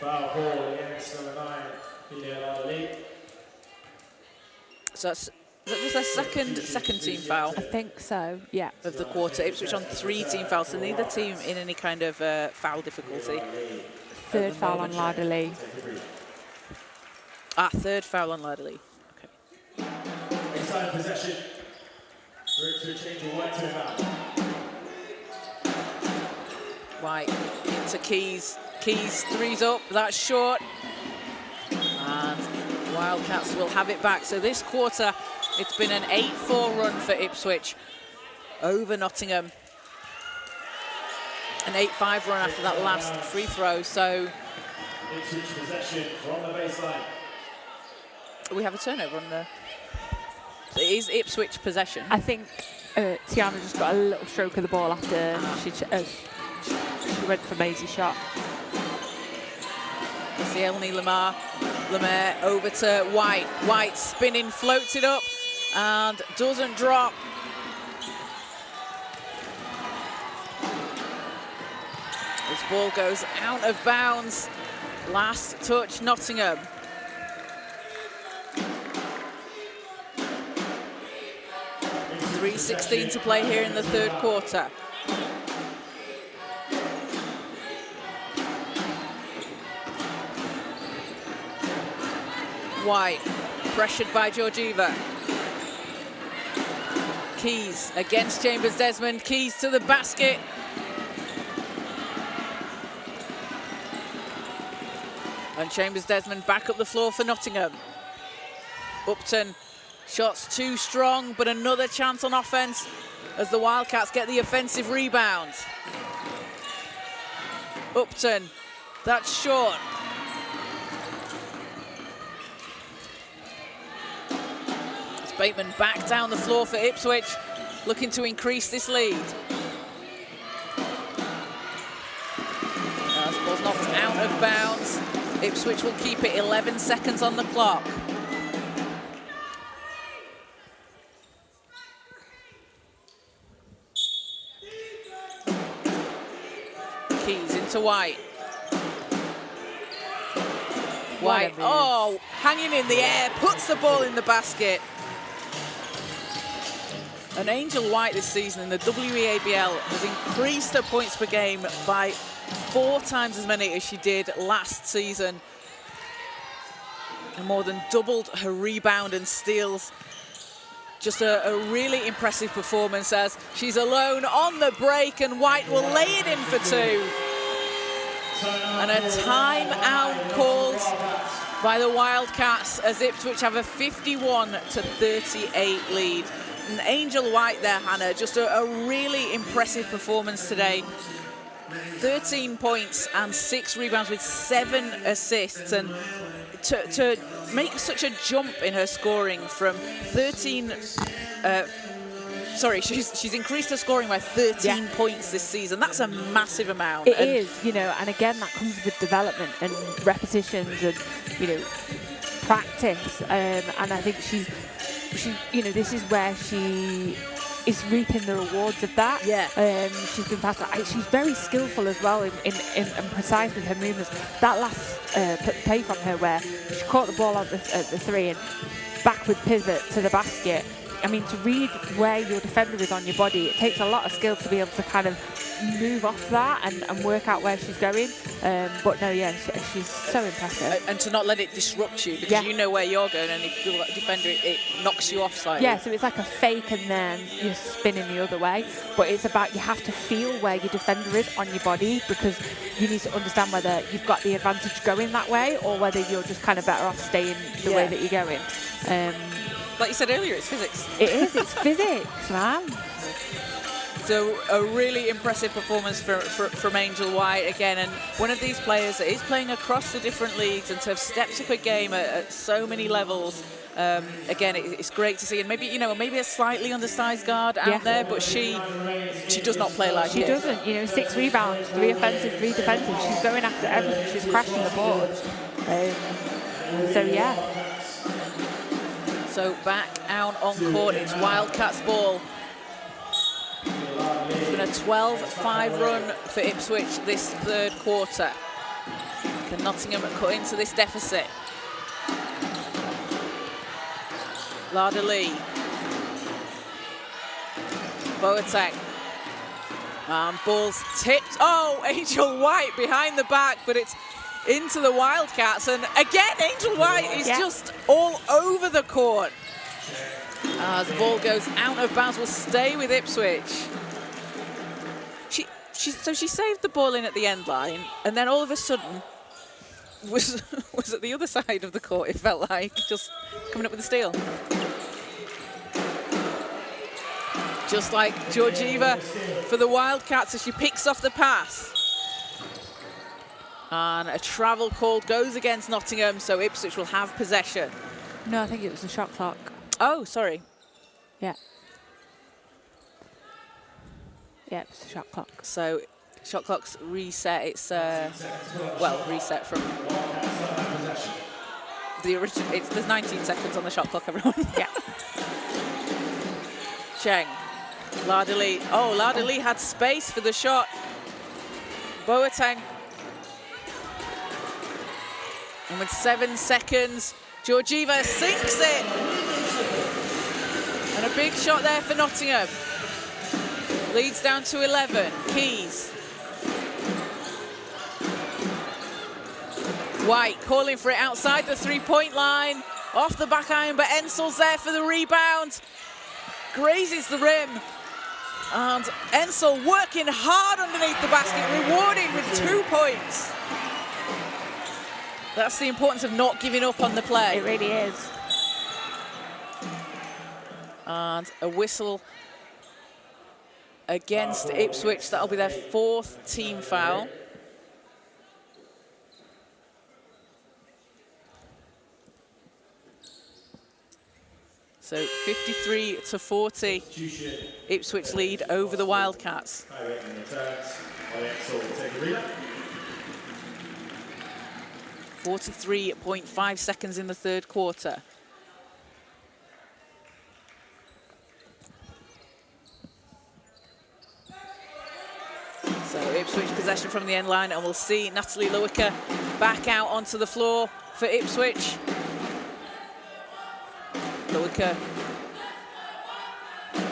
Foul ball against number 9, Lardley. So that's just a second team foul. I think so, yeah. Of the quarter. Ipswich on 3 team fouls, so neither team in any kind of foul difficulty. Third foul on Lardley. Third foul on Lardley. Okay. Inside possession. Ipswich change White to him out. White into Keys. Keys threes up, that's short. And Wildcats will have it back. So this quarter, it's been an 8-4 run for Ipswich over Nottingham. An 8-5 run after that last free throw. So Ipswich possession from the baseline. we have a turnover on the... So it is Ipswich possession. I think Tiana just got a little stroke of the ball after she went for Maisie's shot. It's the Elney Lemaire over to White. White spinning, floats it up, and doesn't drop. This ball goes out of bounds. Last touch, Nottingham. .3:16 to play here in the third quarter. White, pressured by Georgieva. Keys against Chambers-Desmond. Keys to the basket. And Chambers-Desmond back up the floor for Nottingham. Upton, shots too strong, but another chance on offense as the Wildcats get the offensive rebound. Upton, that's short. Bateman back down the floor for Ipswich, looking to increase this lead. As the ball's knocked out of bounds, Ipswich will keep it 11 seconds on the clock. Keys into White. White, oh, hanging in the air, puts the ball in the basket. And Angel White this season in the WEABL has increased her points per game by 4 times as many as she did last season. And more than doubled her rebound and steals. Just a really impressive performance as she's alone on the break, and White will lay it in for 2. And a timeout called by the Wildcats as Ipswich have a 51-38 lead. And Angel White there, Hannah, just a really impressive performance today. 13 points and 6 rebounds with 7 assists. And to make such a jump in her scoring from 13... she's increased her scoring by 13 points this season. That's a massive amount. It is, you know, and again, that comes with development and repetitions and, you know, practice. And I think she, you know, this is where she is reaping the rewards of that. Yeah. She's been fast. She's very skillful as well and precise with her movements. That last play from her where she caught the ball at the 3 and backward pivot to the basket. I mean, to read where your defender is on your body, it takes a lot of skill to be able to kind of move off that and work out where she's going. But no, yeah, she's so impressive. And to not let it disrupt you, because you know where you're going, and if you're a defender, it knocks you off slightly. Yeah, so it's like a fake and then you're spinning the other way. But it's about, you have to feel where your defender is on your body, because you need to understand whether you've got the advantage going that way or whether you're just kind of better off staying the way that you're going. Like you said earlier, it's physics. It is, it's physics, man. So a really impressive performance from Angel White again, and one of these players that is playing across the different leagues and to have stepped up a game at so many levels. Again, it's great to see, and maybe, you know, maybe a slightly undersized guard out there, but she does not play like it. She doesn't, you know, 6 rebounds, 3 offensive, 3 defensive. She's going after everything. She's crashing the boards. So yeah. So back out on court, it's Wildcats ball. It's been a 12-5 run for Ipswich this 3rd quarter. Can Nottingham cut into this deficit? Lada Lee. Boateng. And ball's tipped. Oh, Angel White behind the back, but it's into the Wildcats, and again Angel White is just all over the court. As the ball goes out of bounds, will stay with Ipswich. So she saved the ball in at the end line, and then all of a sudden was at the other side of the court, it felt like, just coming up with a steal. Just like Georgieva for the Wildcats as she picks off the pass. And a travel call goes against Nottingham, so Ipswich will have possession. No, I think it was the shot clock. Oh, sorry. Yeah. Yeah, it was the shot clock. So shot clock's reset. It's, reset from the original. There's 19 seconds on the shot clock, everyone. Yeah. Cheng. Lada Lee. Oh, Lada Lee had space for the shot. Boateng. And with 7 seconds, Georgieva sinks it. And a big shot there for Nottingham. Leads down to 11. Keys. White calling for it outside the 3-point line. Off the back iron, but Ensel's there for the rebound. grazes the rim. And Ensel working hard underneath the basket, rewarded with 2 points. That's the importance of not giving up on the play. It really is. And a whistle against Ipswich. That'll be their 4th team foul. So 53-40, Ipswich lead over the Wildcats. 43.5 seconds in the 3rd quarter. So Ipswich possession from the end line, and we'll see Natalie Lewicker back out onto the floor for Ipswich. Lewicker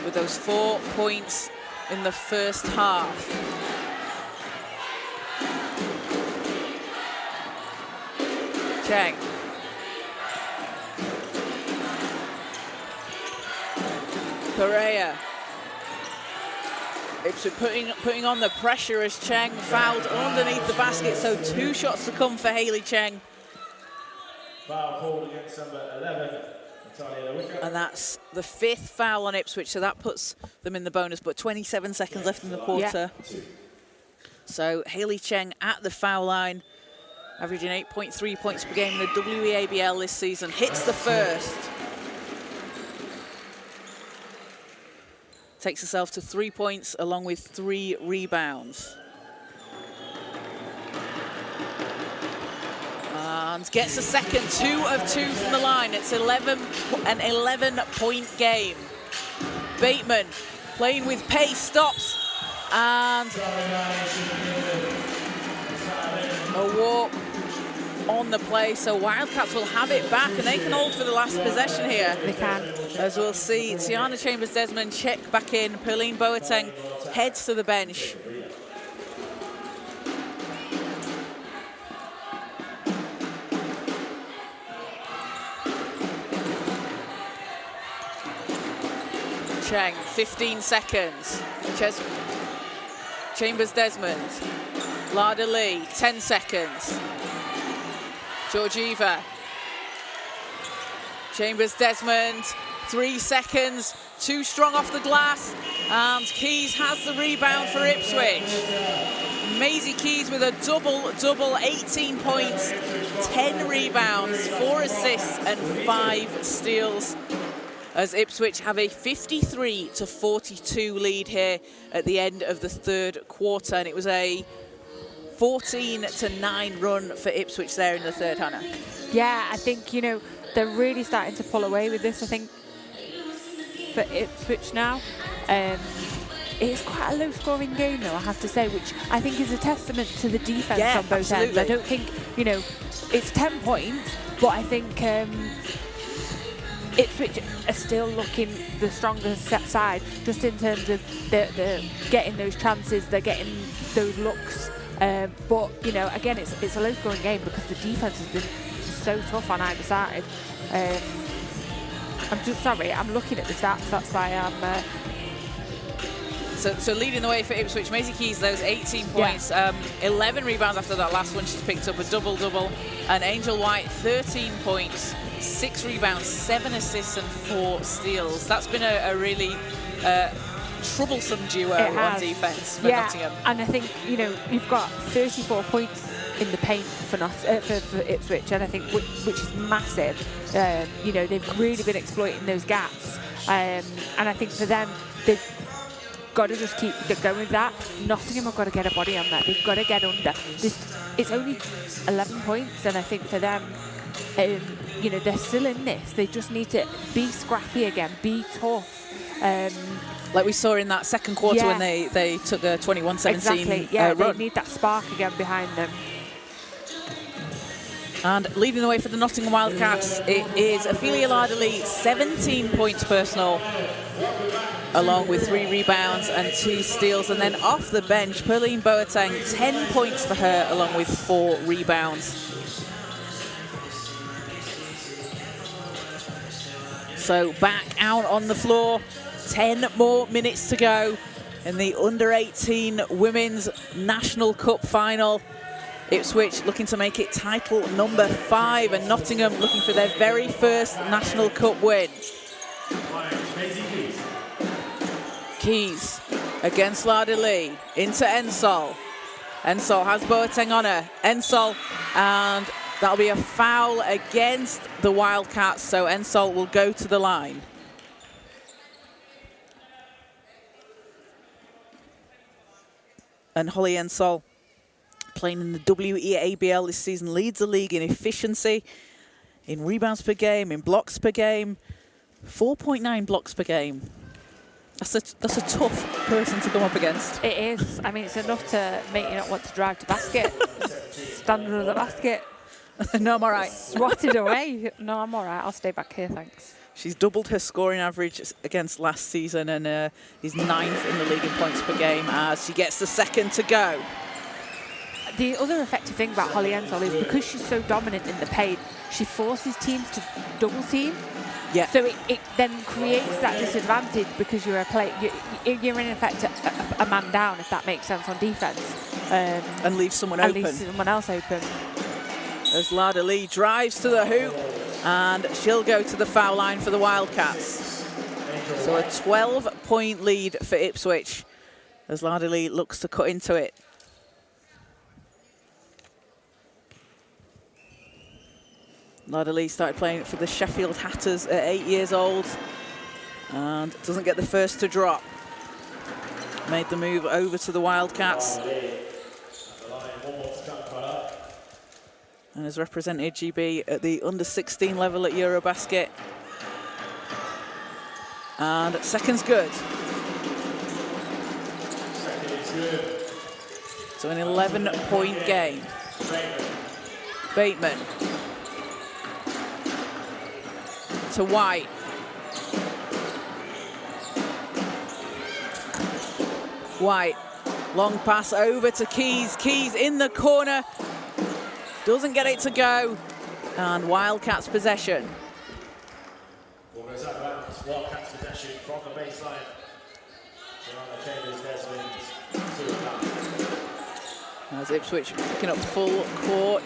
with those 4 points in the 1st half. Cheng. Correa. Ipswich putting on the pressure as Cheng fouled underneath the basket, so 2 shots to come for Hayley Cheng. Foul called against number 11. And that's the 5th foul on Ipswich, so that puts them in the bonus, but 27 seconds left in the quarter. Yeah. So Hayley Cheng at the foul line, averaging 8.3 points per game in the WEABL this season, hits the 1st. Takes herself to 3 points along with 3 rebounds. And gets a second, 2 of 2 from the line. It's an 11-point game. Bateman playing with pace, stops, and a walk on the play. So Wildcats will have it back, and they can hold for the last possession here. They can. As we'll see, Tiana Chambers-Desmond check back in. Perline Boateng heads to the bench. Cheng, 15 seconds. Chambers-Desmond. Lada Lee, 10 seconds. Georgieva. Chambers-Desmond, 3 seconds. Too strong off the glass. And Keys has the rebound for Ipswich. Maisie Keys with a double, 18 points, 10 rebounds, 4 assists and 5 steals, as Ipswich have a 53-42 lead here at the end of the 3rd quarter. And it was a 14-9 run for Ipswich there in the 3rd, Hannah. Yeah, I think, you know, they're really starting to pull away with this, I think, for Ipswich now. It's quite a low-scoring game, though, I have to say, which I think is a testament to the defence on both ends. I don't think, you know, it's 10 points, but I think Ipswich are still looking the stronger side, just in terms of they're getting those chances, they're getting those looks. But, you know, again, it's a low-scoring game because the defence has been so tough on either side. I'm just sorry, I'm looking at the stats, that's why I'm... So leading the way for Ipswich, Maisie Keys, those 18 points, 11 rebounds after that last one. She's picked up a double-double. And Angel White, 13 points, 6 rebounds, 7 assists and 4 steals. That's been a really troublesome duo on defence for Nottingham. And I think, you know, you've got 34 points in the paint for Ipswich, and I think which is massive. You know, they've really been exploiting those gaps. And I think for them, they've got to just keep going with that. Nottingham have got to get a body on that. They've got to get under. It's only 11 points, and I think for them, you know, they're still in this. They just need to be scrappy again, be tough. Like we saw in that 2nd quarter when they took a 21-17 run. They need that spark again behind them. And leading the way for the Nottingham Wildcats, it is Ophelia Lardley, 17 points personal, along with 3 rebounds and 2 steals. And then off the bench, Perline Boateng, 10 points for her, along with 4 rebounds. So back out on the floor, 10 more minutes to go in the under-18 Women's National Cup final. Ipswich looking to make it title number 5, and Nottingham looking for their very first National Cup win. Keys against Lada Lee, into Ensol. Ensol has Boateng on her. Ensol, and that'll be a foul against the Wildcats, so Ensol will go to the line. And Holly Ensol, playing in the WEABL this season, leads the league in efficiency, in rebounds per game, in blocks per game, 4.9 blocks per game. That's a tough person to come up against. It is. I mean, it's enough to make you not want to drive to basket. Stand under the basket. No, I'm all right. Swatted away. No, I'm all right. I'll stay back here, thanks. She's doubled her scoring average against last season and is 9th in the league in points per game as she gets the second to go. The other effective thing about Holly Ensol is because she's so dominant in the paint, she forces teams to double team. Yeah. So it then creates that disadvantage because you're you're in effect a man down, if that makes sense, on defense. And leave someone and open. leave someone else open. As Lada Lee drives to the hoop, and she'll go to the foul line for the Wildcats. So a 12-point lead for Ipswich as Lada Lee looks to cut into it. Lada Lee started playing for the Sheffield Hatters at 8 years old and doesn't get the first to drop. Made the move over to the Wildcats. And has represented GB at the under-16 level at Eurobasket. And second's good. So an 11-point game. Bateman. To White. White. Long pass over to Keys. Keys in the corner. Doesn't get it to go. And Wildcats possession. Ball goes out of bounds. Wildcats possession from the baseline. As Ipswich picking up full court.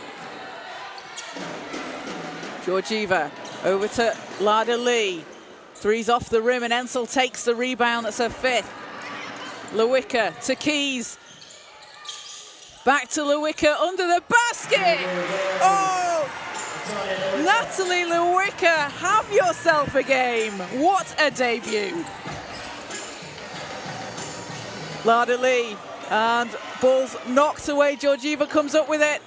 Georgieva over to Lada Lee. Three's off the rim and Ensol takes the rebound. That's her 5th. Lewicka to Keys. Back to Lewicka under the basket. Oh! Natalie Lewicka, have yourself a game. What a debut. Lada Lee, and ball's knocked away. Georgieva comes up with it.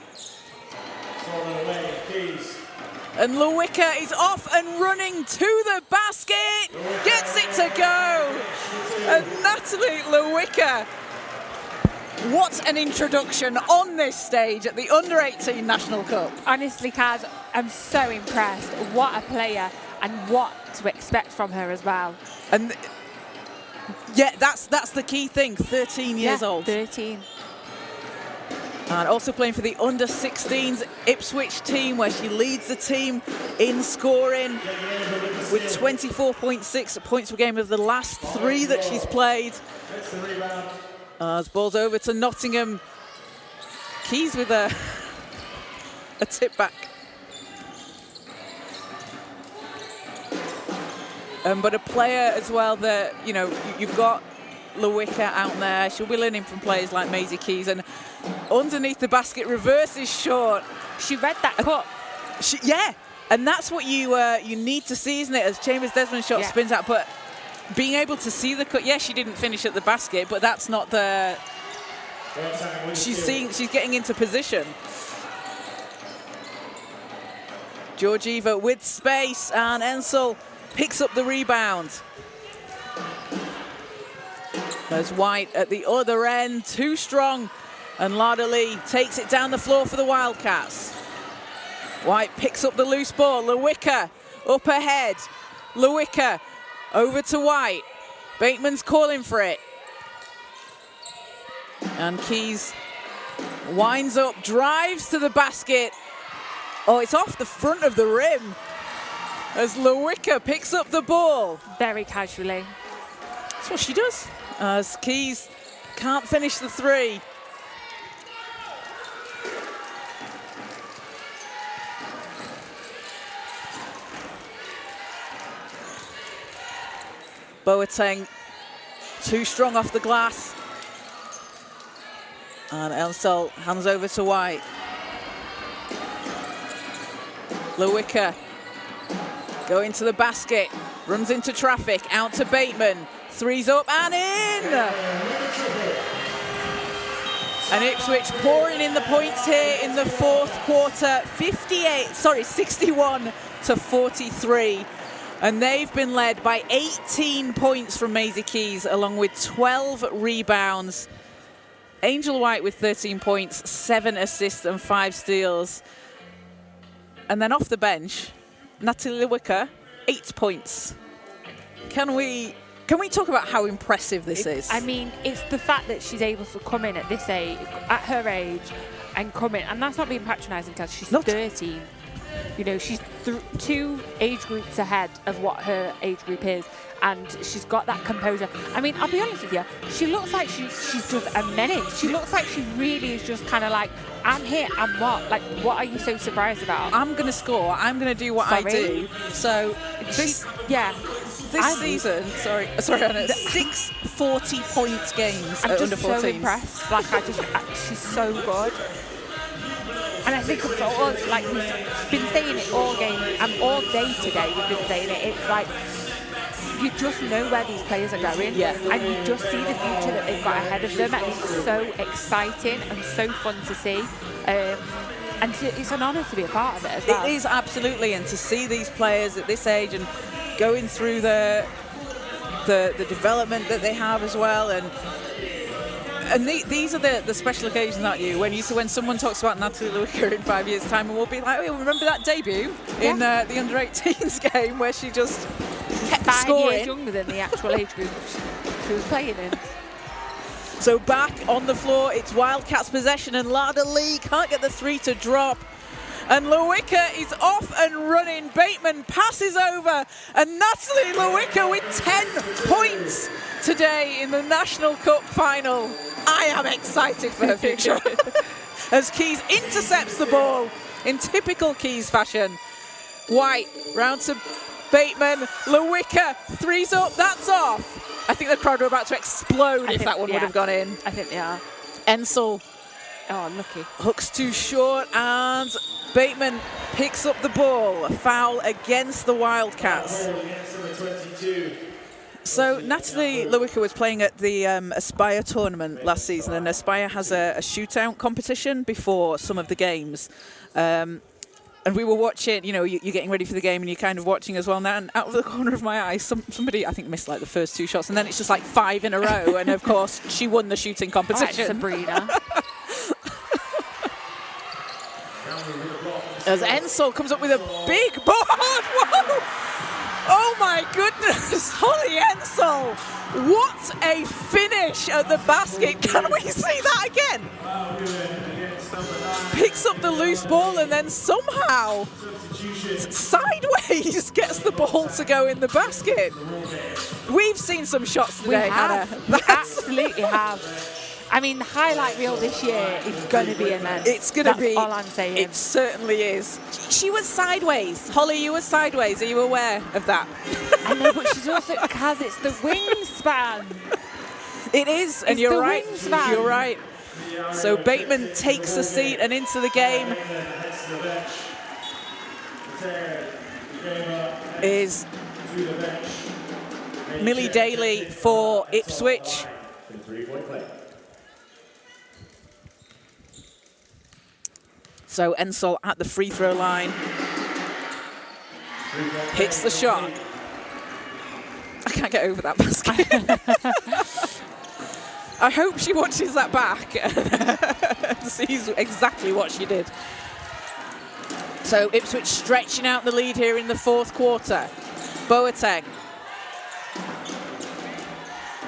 And Lewicka is off and running to the basket. Gets it to go. And Natalie Lewicka. What an introduction on this stage at the Under-18 National Cup. Honestly, Kaz, I'm so impressed. What a player, and what to expect from her as well. And yeah, that's the key thing. 13 years old. 13. And also playing for the Under-16s Ipswich team, where she leads the team in scoring with 24.6 points per game of the last 3 that she's played. As ball's over to Nottingham. Keys with a tip back. But a player as well that, you know, you've got Lewicka out there. She'll be learning from players like Maisie Keys. And underneath the basket, reverses short. She read that cut. Yeah, and that's what you need to see, isn't it? As Chambers-Desmond's shot spins out, but being able to see the cut. Yeah, she didn't finish at the basket, but that's not the. She's getting into position. Georgieva with space, and Ensol picks up the rebound. There's White at the other end, too strong, and Lada Lee takes it down the floor for the Wildcats. White picks up the loose ball. Lewicka up ahead. Lewicka over to White. Bateman's calling for it. And Keys winds up, drives to the basket. Oh, it's off the front of the rim as Lewicka picks up the ball. Very casually. That's what she does. As Keys can't finish the three. Boateng too strong off the glass. And Ensel hands over to White. Lewicker going to the basket, runs into traffic, out to Bateman, threes up and in! And Ipswich pouring in the points here in the fourth quarter, 61 to 43. And they've been led by 18 points from Maisie Keys, along with 12 rebounds. Angel White with 13 points, 7 assists and 5 steals. And then off the bench, Natalie Lewicker, 8 points. Can we talk about how impressive this is? I mean, it's the fact that she's able to come in at this age, at her age, and come in. And that's not being patronising because she's 13. You know, she's 2 age groups ahead of what her age group is, and she's got that composure. I mean, I'll be honest with you, she looks like she's just a menace. She looks like she really is just kind of like, I'm here, I'm what? Like, what are you so surprised about? I'm going to score, I'm going to do what I do. So, this season, sorry Anna, 6 40-point games at under 14s. I'm just so impressed. Like, she's so good. And I think for us, like, we've been saying it all game and all day today, we've been saying it. It's like, you just know where these players are going. Yeah. And you just see the future that they've got ahead of them. And it's so exciting and so fun to see. And it's an honour to be a part of it as well. It is, absolutely. And to see these players at this age and going through the development that they have as well. And these are the special occasions, aren't you? When someone talks about Natalie Lewicker in 5 years' time, and we'll be like, oh, remember that debut in the under-18s game where she just kept 5 scoring. years younger than the actual age group she was playing in. So back on the floor, it's Wildcats possession, and Lada Lee can't get the three to drop. And Lewicker is off and running. Bateman passes over, and Natalie Lewicker with 10 points today in the National Cup final. I am excited for her future. As Keys intercepts the ball in typical Keys fashion. White round to Bateman. Lewicker, threes up, that's off. I think the crowd were about to explode if that one would have gone in. I think they are. Ensel. Oh, unlucky. Hooks too short, and Bateman picks up the ball. A foul against the Wildcats. So Natalie Lewicker was playing at the Aspire tournament last season, and Aspire has a shootout competition before some of the games. And we were watching, you know, you're getting ready for the game and you're kind of watching as well now, and out of the corner of my eye, somebody, I think, missed like the first 2 shots, and then it's just like 5 in a row, and of course, she won the shooting competition. Sabrina. As Ensel comes up with a big board. Whoa! Oh my goodness, Holly Ensel. What a finish at the basket. Can we see that again? Picks up the loose ball and then somehow sideways gets the ball to go in the basket. We've seen some shots today, We have. Hannah. We absolutely have. I mean, the highlight reel this year is going to be immense. It's going to be. That's all I'm saying. It certainly is. She was sideways. Holly, you were sideways. Are you aware of that? I know, but she's also, because it's the wingspan. It is, and you're right. Wingspan. You're right. So Bateman takes a seat and into the game is Millie Daly for Ipswich. So Ensel at the free throw line. Hits the shot. I can't get over that basket. I hope she watches that back and sees exactly what she did. So Ipswich stretching out the lead here in the fourth quarter. Boateng.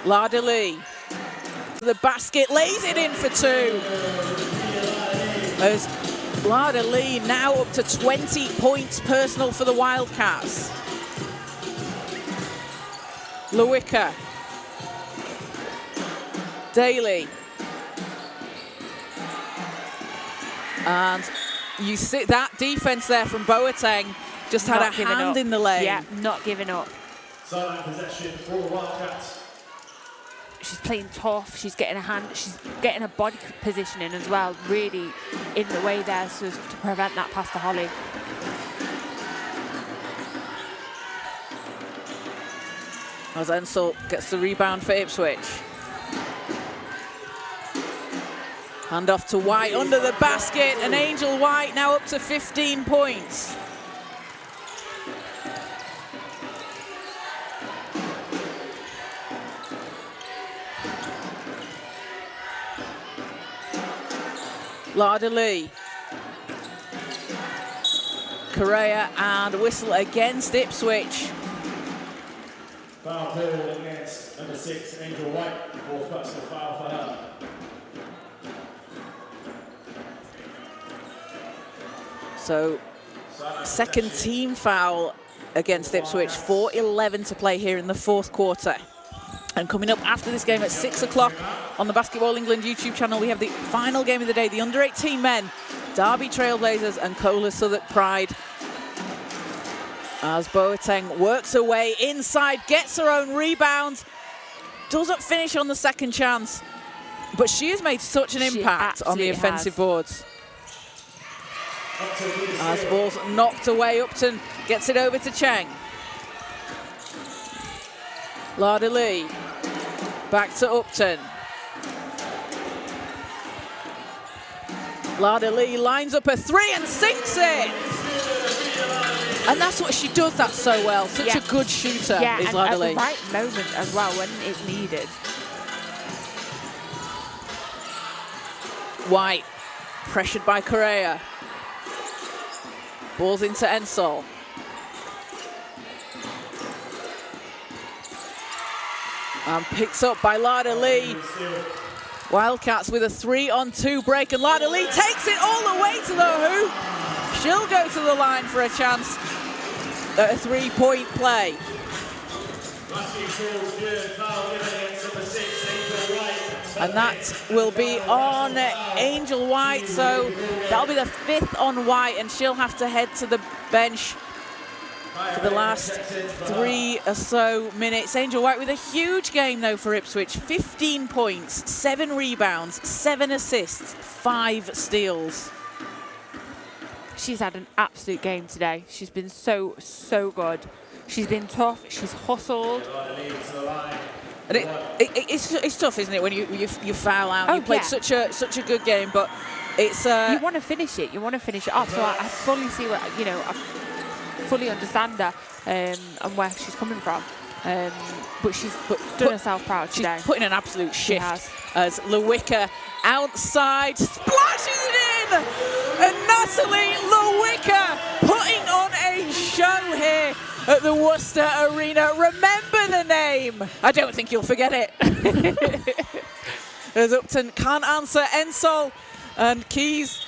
Lada Lee. The basket, lays it in for 2. As Lada Lee now up to 20 points personal for the Wildcats. Lewicker Daly. And you see that defense there from Boateng just had a hand in the lane. Yeah, not giving up. Sideline possession for the Wildcats. She's playing tough. She's getting a hand. She's getting her body positioning as well, really in the way there, so as to prevent that pass to Holly. As Ensel gets the rebound for Ipswich. Hand off to White under the basket, and Angel White now up to 15 points. Lada Lee. Correa and whistle against Ipswich. Foul called against number 6, Angel White. Fourth personal foul for her. So, second team foul against Ipswich, 4:11 to play here in the fourth quarter. And coming up after this game at 6 o'clock on the Basketball England YouTube channel, we have the final game of the day, the under-18 men, Derby Trailblazers and Kohler Southwark Pride. As Boateng works away inside, gets her own rebound, doesn't finish on the second chance, but she has made such an impact on the offensive boards. As ball's knocked away, Upton gets it over to Cheng. Lada Lee, back to Upton. Lada Lee lines up a three and sinks it. And that's what she does that so well. Such a good shooter is Lada Lee. At the right moment as well, when it's needed. White, pressured by Correa. Ball's into Ensel. And picks up by Lada Lee. Wildcats with a 3-on-2 break, and Lada Lee takes it all the way to the hoop. She'll go to the line for a chance at a three-point play. And that will be on Angel White, so that'll be the 5th on White, and she'll have to head to the bench for the last 3 or so minutes. Angel White with a huge game though for Ipswich. 15 points, 7 rebounds, 7 assists, 5 steals. She's had an absolute game today. She's been so good. She's been tough, she's hustled. And it's tough, isn't it, when you foul out. You played such a good game, but it's you want to finish it. You want to finish it off. So I fully see what I fully understand her and where she's coming from. But she's done herself proud today. She's putting an absolute shift as Lewicka outside splashes it in, and Natalie Lewicka putting on a show here at the Worcester Arena. Remember the name. I don't think you'll forget it. As Upton can't answer Ensel, and Keys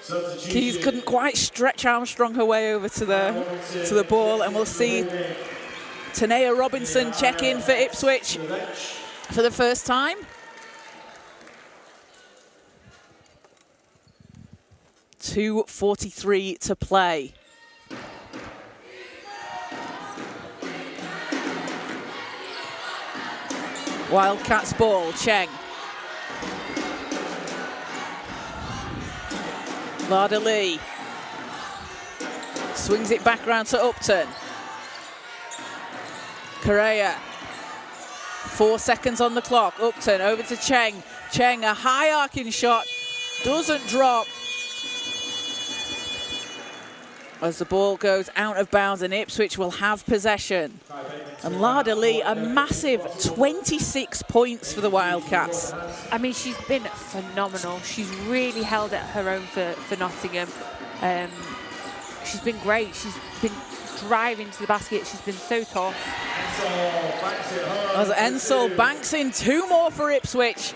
couldn't quite stretch Armstrong her way over to the ball, and we'll see Tanea Robinson check in for Ipswich for the first time. .2:43 to play. Wildcats ball, Cheng. Lada Lee swings it back round to Upton. Correa, 4 seconds on the clock. Upton over to Cheng. Cheng, a high arcing shot, doesn't drop. As the ball goes out of bounds, and Ipswich will have possession. And Lada Lee, a massive 26 points for the Wildcats. I mean, she's been phenomenal. She's really held at her own for Nottingham. She's been great. She's been driving to the basket. She's been so tough. As Ensel banks in 2 more for Ipswich,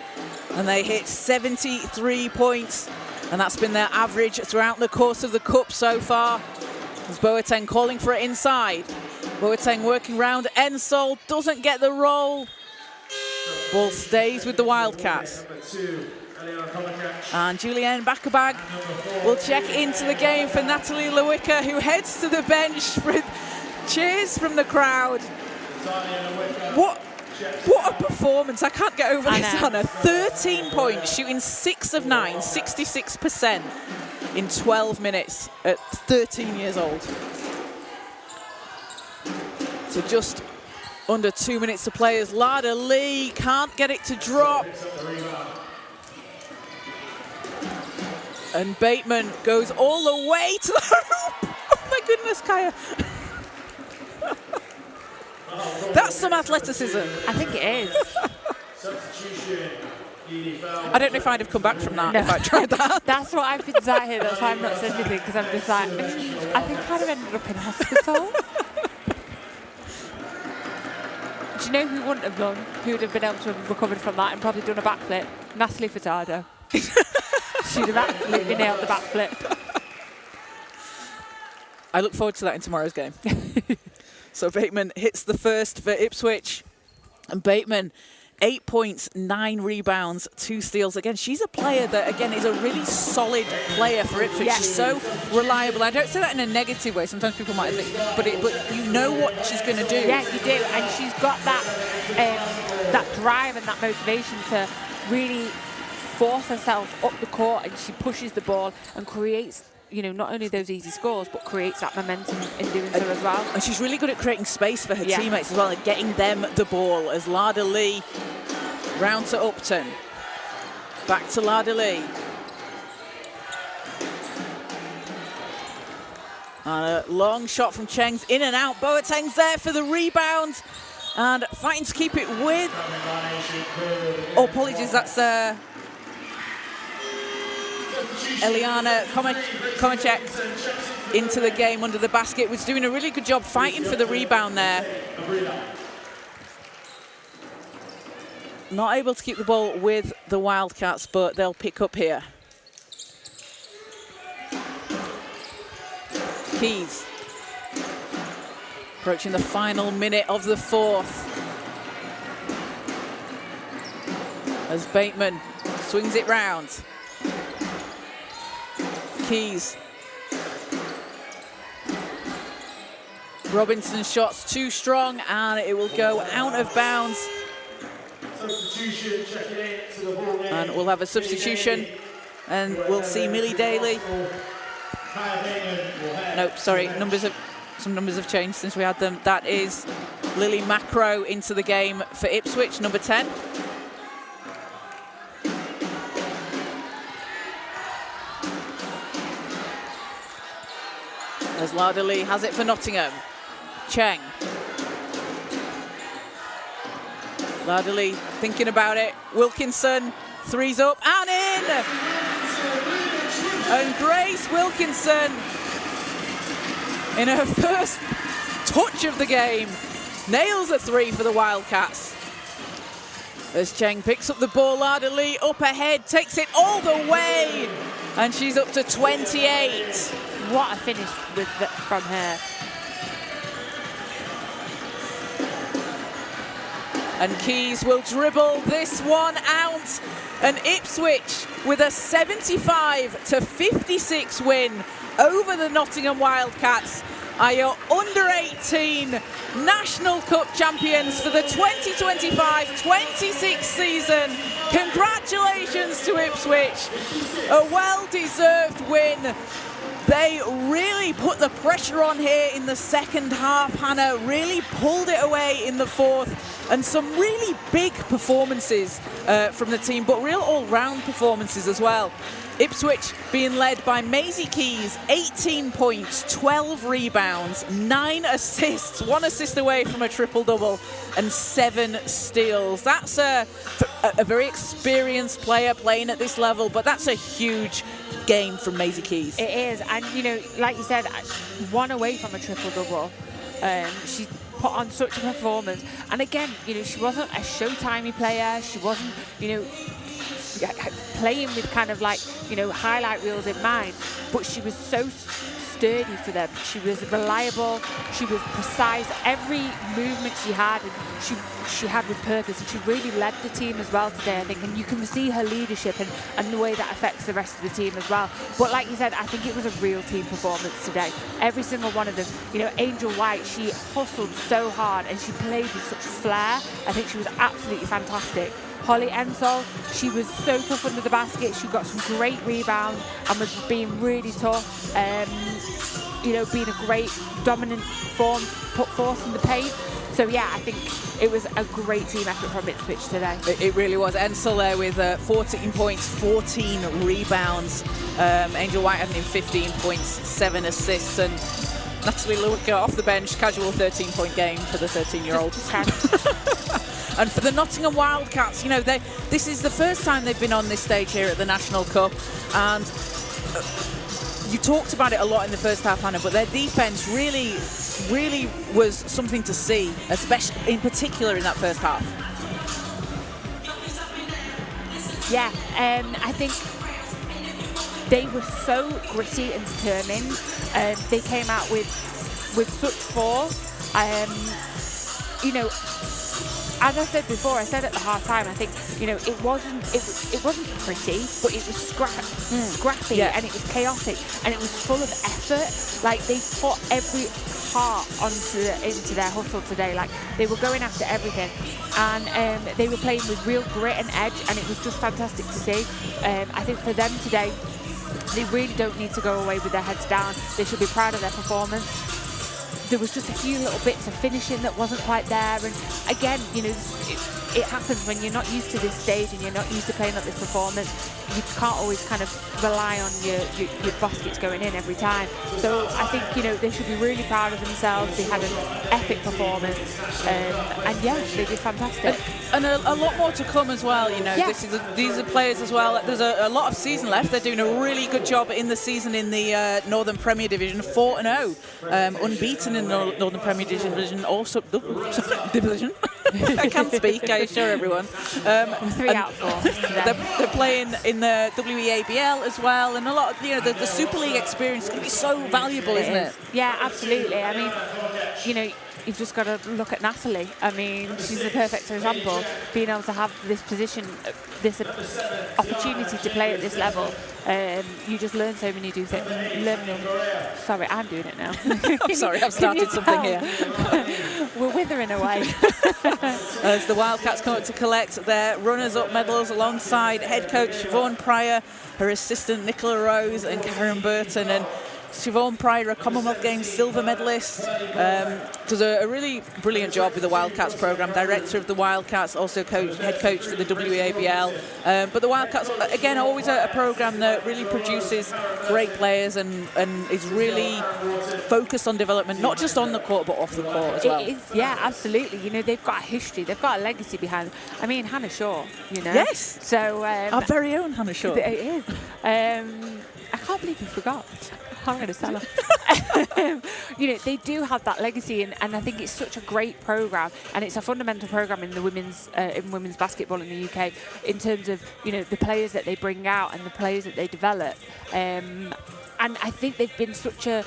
and they hit 73 points. And that's been their average throughout the course of the Cup so far. As Boateng calling for it inside. Boateng working round Ensel, doesn't get the roll. Ball stays with the Wildcats. And Julianne Bakabag will check into the game for Natalie Lewicker, who heads to the bench with cheers from the crowd. What a performance. I can't get over this, Hannah. 13 points, shooting 6 of 9, 66% in 12 minutes at 13 years old. So just under 2 minutes to play as Lada Lee can't get it to drop. And Bateman goes all the way to the hoop. Oh my goodness, Kaya. That's some athleticism. I think it is. I don't know if I'd have come back from that if I tried that. That's what I've been sat here. That's why I'm not saying anything, because I'm just like, I think I'd have ended up in hospital. Do you know who wouldn't have done? Who would have been able to have recovered from that and probably done a backflip? Natalie Furtado. She'd have absolutely nailed the backflip. I look forward to that in tomorrow's game. So Bateman hits the first for Ipswich. And Bateman, 8 points, 9 rebounds, 2 steals. Again, she's a player that, again, is a really solid player for Ipswich. Yeah. She's so reliable. I don't say that in a negative way. Sometimes people might think, but you know what she's going to do. Yeah, you do. And she's got that, that drive and that motivation to really force herself up the court, and she pushes the ball and creates, you know, not only those easy scores, but creates that momentum in doing so as well. And she's really good at creating space for her teammates as well, and getting them the ball. As Lada Lee round to Upton. Back to Lada Lee. And a long shot from Cheng's in and out. Boateng's there for the rebound. And fighting to keep it with... Oh, apologies, that's... Eliana Komacek into the game under the basket, was doing a really good job fighting for the rebound there. Not able to keep the ball with the Wildcats, but they'll pick up here. Keys approaching the final minute of the fourth. As Bateman swings it round. Keys. Robinson's shot's too strong, and it will go out of bounds. And we'll have a substitution, and we'll see Millie Daly. Nope, sorry, some numbers have changed since we had them. That is Lily Macro into the game for Ipswich, number 10. As Lada Lee has it for Nottingham. Cheng. Lada Lee thinking about it. Wilkinson, threes up and in! And Grace Wilkinson, in her first touch of the game, nails a three for the Wildcats. As Cheng picks up the ball, Lada Lee up ahead, takes it all the way, and she's up to 28. What a finish from her. And Keys will dribble this one out. And Ipswich with a 75-56 win over the Nottingham Wildcats are your under-18 National Cup champions for the 2025-26 season. Congratulations to Ipswich. A well-deserved win. They really put the pressure on here in the second half, Hannah, really pulled it away in the fourth, and some really big performances from the team, but real all-round performances as well. Ipswich being led by Maisie Keys, 18 points, 12 rebounds, 9 assists, 1 assist away from a triple-double, and 7 steals. That's a very experienced player playing at this level, but that's a huge game from Maisie Keys. It is, and you know, like you said, 1 away from a triple-double. She put on such a performance, and again, you know, she wasn't a showtimey player. She wasn't, you know, playing with kind of like, you know, highlight reels in mind, but she was so sturdy for them. She was reliable. She was precise. Every movement she had, and she had with purpose, and she really led the team as well today, I think. And you can see her leadership and the way that affects the rest of the team as well. But like you said, I think it was a real team performance today. Every single one of them. You know, Angel White, she hustled so hard and she played with such flair. I think she was absolutely fantastic. Holly Ensol, she was so tough under the basket. She got some great rebounds and was being really tough. You know, being a great dominant force in the paint. So yeah, I think it was a great team effort from Ipswich today. It really was. Ensol there with 14 points, 14 rebounds. Angel White having 15 points, 7 assists, and Natalie Lewicka off the bench, casual 13-point game for the 13-year-old. And for the Nottingham Wildcats, you know, this is the first time they've been on this stage here at the National Cup, and you talked about it a lot in the first half, Hannah, but their defence really was something to see, especially in particular in that first half. Yeah, I think they were so gritty and determined. They came out with such force. You know, as I said before, I said at the half time, I think, you know, it wasn't pretty, but it was scrappy, and it was chaotic, and it was full of effort. Like, they put every heart into their hustle today. Like, they were going after everything, and they were playing with real grit and edge, and it was just fantastic to see. I think for them today, they really don't need to go away with their heads down. They should be proud of their performance. There was just a few little bits of finishing that wasn't quite there, and again, you know, it happens when you're not used to this stage and you're not used to playing at this performance. You can't always kind of rely on your baskets going in every time. So I think, you know, they should be really proud of themselves. They had an epic performance, and yeah, they did fantastic. And a lot more to come as well. You know, yeah. These are players as well. There's a lot of season left. They're doing a really good job in the season in the Northern Premier Division, 4-0, unbeaten in the Northern Premier Division. Also, division. I can't speak. I assure everyone. 3 out of 4 today. They're playing in the WEABL as well, and a lot of, you know, the Super League experience is going to be so valuable, isn't it? Yeah, absolutely. I mean, you know, you've just got to look at Natalie. I mean, she's the perfect example. Being able to have this position, this opportunity to play at this level, you just learn so many new things. Sorry, I'm doing it now. I'm sorry, I've started something here. We're withering away. As the Wildcats come up to collect their runners-up medals alongside head coach Siobhan Pryor, her assistant Nicola Rose and Karen Burton. And Siobhan Pryor, a Commonwealth Games silver medalist, does a really brilliant job with the Wildcats programme, director of the Wildcats, also head coach for the WABL. But the Wildcats, again, always a programme that really produces great players and is really focused on development, not just on the court, but off the court as well. It is, yeah, absolutely. You know, they've got a history, they've got a legacy behind them. I mean, Hannah Shaw, you know. Yes. So our very own Hannah Shaw. It is. I can't believe you forgot. I'm going to sell them. You know, they do have that legacy, and I think it's such a great programme, and it's a fundamental programme in the women's basketball in the UK in terms of, you know, the players that they bring out and the players that they develop. And I think they've been such a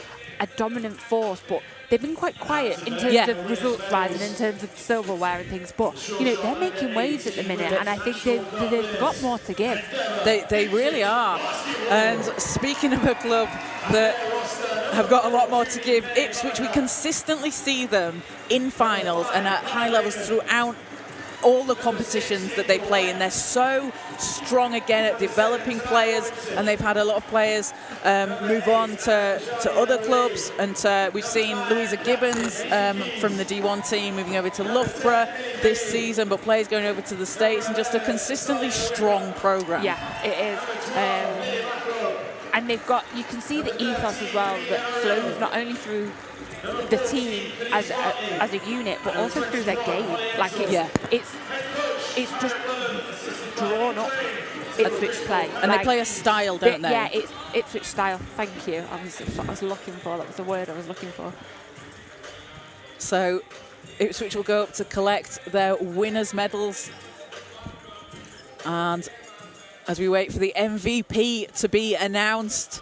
dominant force, but they've been quite quiet in terms of results-wise and in terms of silverware and things. But, you know, they're making waves at the minute, and I think they've got more to give. They really are. And speaking of a club that have got a lot more to give, Ipswich, we consistently see them in finals and at high levels throughout all the competitions that they play in. They're so strong again at developing players, and they've had a lot of players move on to other clubs, and we've seen Louisa Gibbons from the D1 team moving over to Loughborough this season, but players going over to the States, and just a consistently strong programme. Yeah, it is. And they've got, you can see the ethos as well that flows not only through the team as a unit, but also through their game. Like it's just drawn up Ipswich play. And like, they play a style, don't they? Yeah, it's Ipswich style. Thank you. I was looking for, that was the word I was looking for. So Ipswich will go up to collect their winners' medals. And as we wait for the MVP to be announced,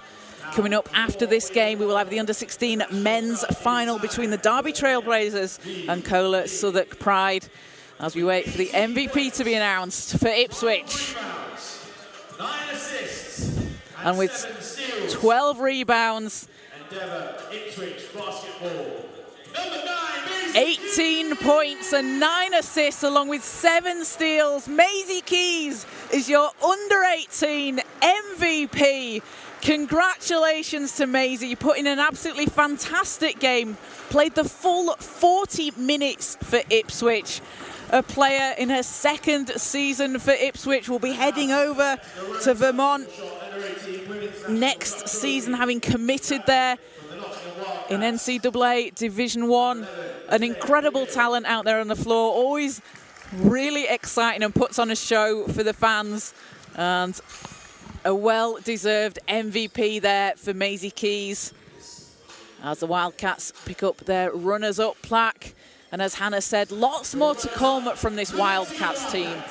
Coming up after this game, we will have the under-16 men's final between the Derby Trailblazers and Cola Southwark Pride as we wait for the MVP to be announced for Ipswich. 9 assists And with 12 rebounds, Endeavour Ipswich basketball. Number 9, 18 points and 9 assists along with 7 steals. Maisie Keys is your under-18 MVP. Congratulations to Maisie. You put in an absolutely fantastic game. Played the full 40 minutes for Ipswich. A player in her second season for Ipswich will be heading over to Vermont next season, having committed there in NCAA Division 1. An incredible talent out there on the floor, always really exciting and puts on a show for the fans. And a well-deserved MVP there for Maisie Keys as the Wildcats pick up their runners-up plaque. And as Hannah said, lots more to come from this Wildcats team.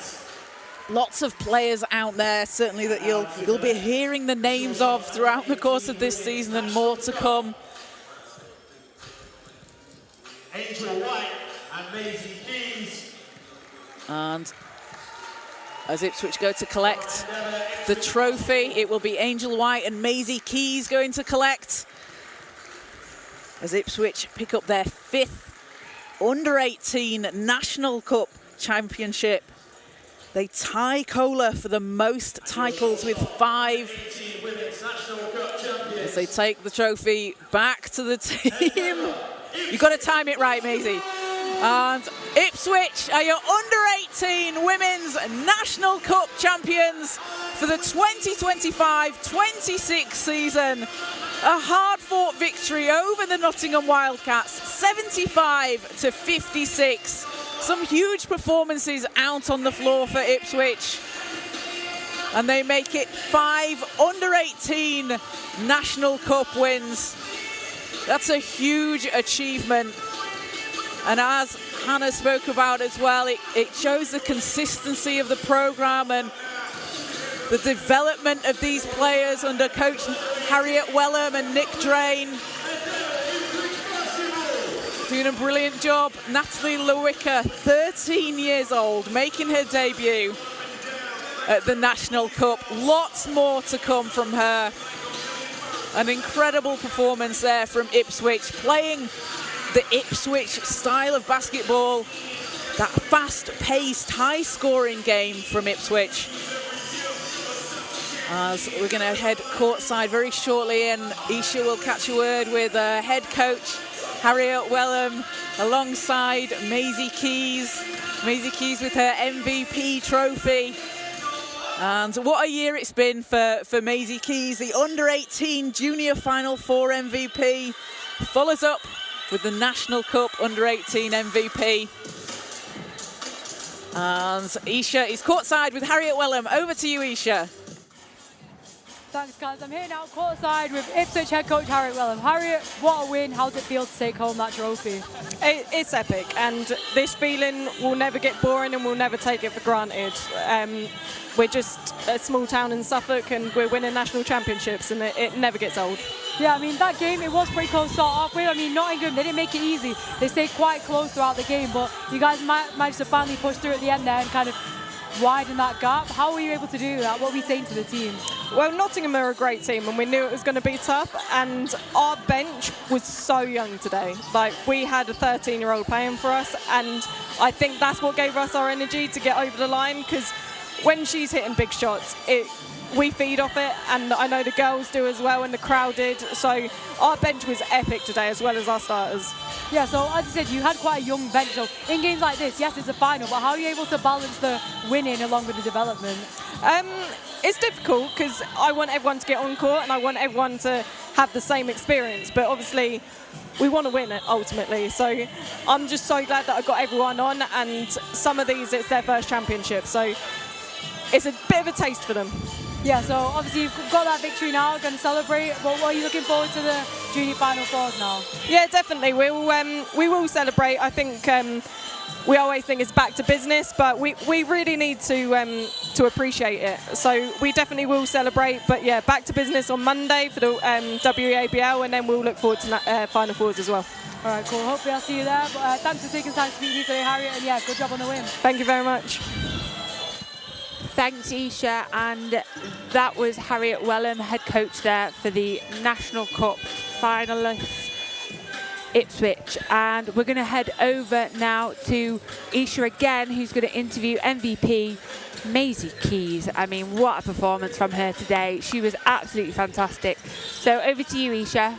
Lots of players out there, certainly that you'll be hearing the names of throughout the course of this season, and more to come. Angel White and Maisie Keys. And as Ipswich go to collect the trophy, it will be Angel White and Maisie Keys going to collect as Ipswich pick up their 5th under-18 National Cup championship. They tie Cola for the most titles with 5 as they take the trophy back to the team. You've got to time it right, Maisie. And Ipswich are your under-18 Women's National Cup champions for the 2025-26 season. A hard-fought victory over the Nottingham Wildcats, 75-56. Some huge performances out on the floor for Ipswich. And they make it 5 under-18 National Cup wins. That's a huge achievement. And as Hannah spoke about as well, it shows the consistency of the program and the development of these players under coach Harriet Wellham and Nick Drain. Doing a brilliant job. Natalie Lewicker, 13 years old, making her debut at the National Cup. Lots more to come from her. An incredible performance there from Ipswich, playing the Ipswich style of basketball, that fast-paced, high-scoring game from Ipswich. As we're going to head courtside very shortly, and Isha will catch a word with head coach Harriet Wellham alongside Maisie Keys. Maisie Keys with her MVP trophy. And what a year it's been for Maisie Keys, the under-18 Junior Final 4 MVP. Follows up with the National Cup under-18 MVP. And Isha is courtside with Harriet Wellham. Over to you, Isha. Thanks, guys. I'm here now courtside with Ipswich head coach Harriet Wellham. Harriet, what a win. How does it feel to take home that trophy? It's epic, and this feeling will never get boring and we'll never take it for granted. We're just a small town in Suffolk and we're winning national championships, and it never gets old. Yeah, I mean, that game, it was pretty close to start off with. I mean, Nottingham, they didn't make it easy. They stayed quite close throughout the game, but you guys managed to finally push through at the end there and kind of widen that gap. How were you able to do that? What were you saying to the team? Well, Nottingham are a great team and we knew it was going to be tough, and our bench was so young today. Like, we had a 13-year-old playing for us, and I think that's what gave us our energy to get over the line, because when she's hitting big shots, we feed off it, and I know the girls do as well, and the crowd did. So our bench was epic today, as well as our starters. Yeah, so as you said, you had quite a young bench. So in games like this, yes, it's a final, but how are you able to balance the winning along with the development? It's difficult because I want everyone to get on court and I want everyone to have the same experience, but obviously we want to win it ultimately. So I'm just so glad that I got everyone on, and some of these, it's their first championship, so it's a bit of a taste for them. Yeah, so obviously you've got that victory now, going to celebrate. What are you looking forward to the junior final fours now? Yeah, definitely. We will celebrate. I think we always think it's back to business, but we really need to appreciate it. So we definitely will celebrate, but yeah, back to business on Monday for the WABL, and then we'll look forward to Final Fours as well. All right, cool. Hopefully I'll see you there. But thanks for taking time to speak to me today, Harriet, and yeah, good job on the win. Thank you very much. Thanks, Isha, and that was Harriet Wellham, head coach there for the National Cup finalists, Ipswich. And we're going to head over now to Isha again, who's going to interview MVP Maisie Keys. I mean, what a performance from her today. She was absolutely fantastic. So over to you, Isha.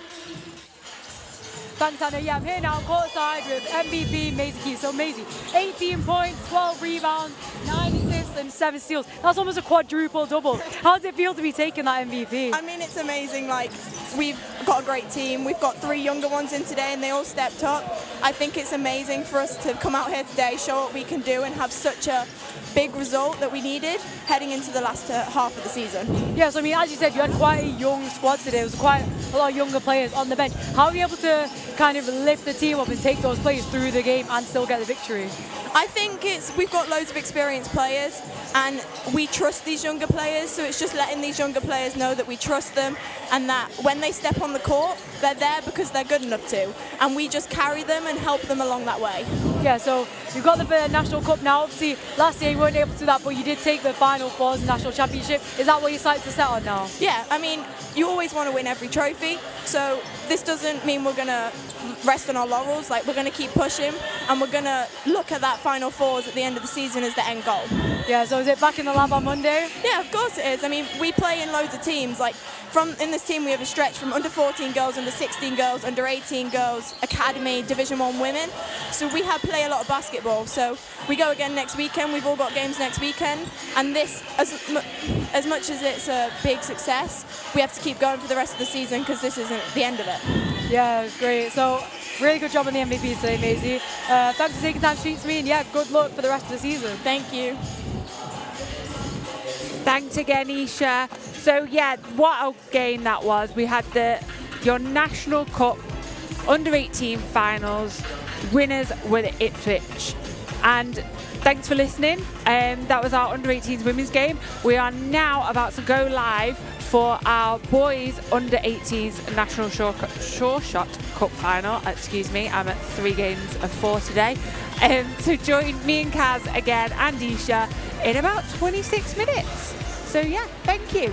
Thanks, Anna. Yeah, I'm here now courtside with MVP Maisie Keys. So Maisie, 18 points, 12 rebounds, 9 assists and 7 steals. That's almost a quadruple double. How does it feel to be taking that MVP? I mean, it's amazing. Like, we've got a great team. We've got 3 younger ones in today and they all stepped up. I think it's amazing for us to come out here today, show what we can do and have such a big result that we needed heading into the last half of the season. Yeah, so I mean, as you said, you had quite a young squad today. It was quite a lot of younger players on the bench. How are you able to kind of lift the team up and take those players through the game and still get the victory? I think we've got loads of experienced players and we trust these younger players, so it's just letting these younger players know that we trust them and that when they step on the court, they're there because they're good enough to, and we just carry them and help them along that way. Yeah, so you've got the National Cup now. Obviously, last year you weren't able to do that, but you did take the Final Fours and National Championship. Is that what you're sighted to set on now? Yeah, I mean, you always want to win every trophy, so this doesn't mean we're going to rest on our laurels. Like, we're going to keep pushing and we're going to look at that Final Fours at the end of the season as the end goal. Yeah, so is it back in the lab on Monday? Yeah, of course it is. I mean, we play in loads of teams. Like, in this team we have a stretch from under 14 girls, under 16 girls, under 18 girls, academy, Division 1 women. So we play a lot of basketball. So we go again next weekend. We've all got games next weekend. And this, as much as it's a big success, we have to keep going for the rest of the season because this isn't the end of it. Yeah, great. So really good job on the MVP today, Maisie. Thanks for taking time to speak to me, and yeah, good luck for the rest of the season. Thank you. Thanks again, Isha. So yeah, what a game that was. We had your National Cup under-18 finals. Winners were the Ipswich. And thanks for listening. That was our under-18s women's game. We are now about to go live for our boys under-18s National Shore Shot Cup final. Excuse me, I'm at 3 games of 4 today. So join me and Kaz again and Isha in about 26 minutes. So yeah, thank you.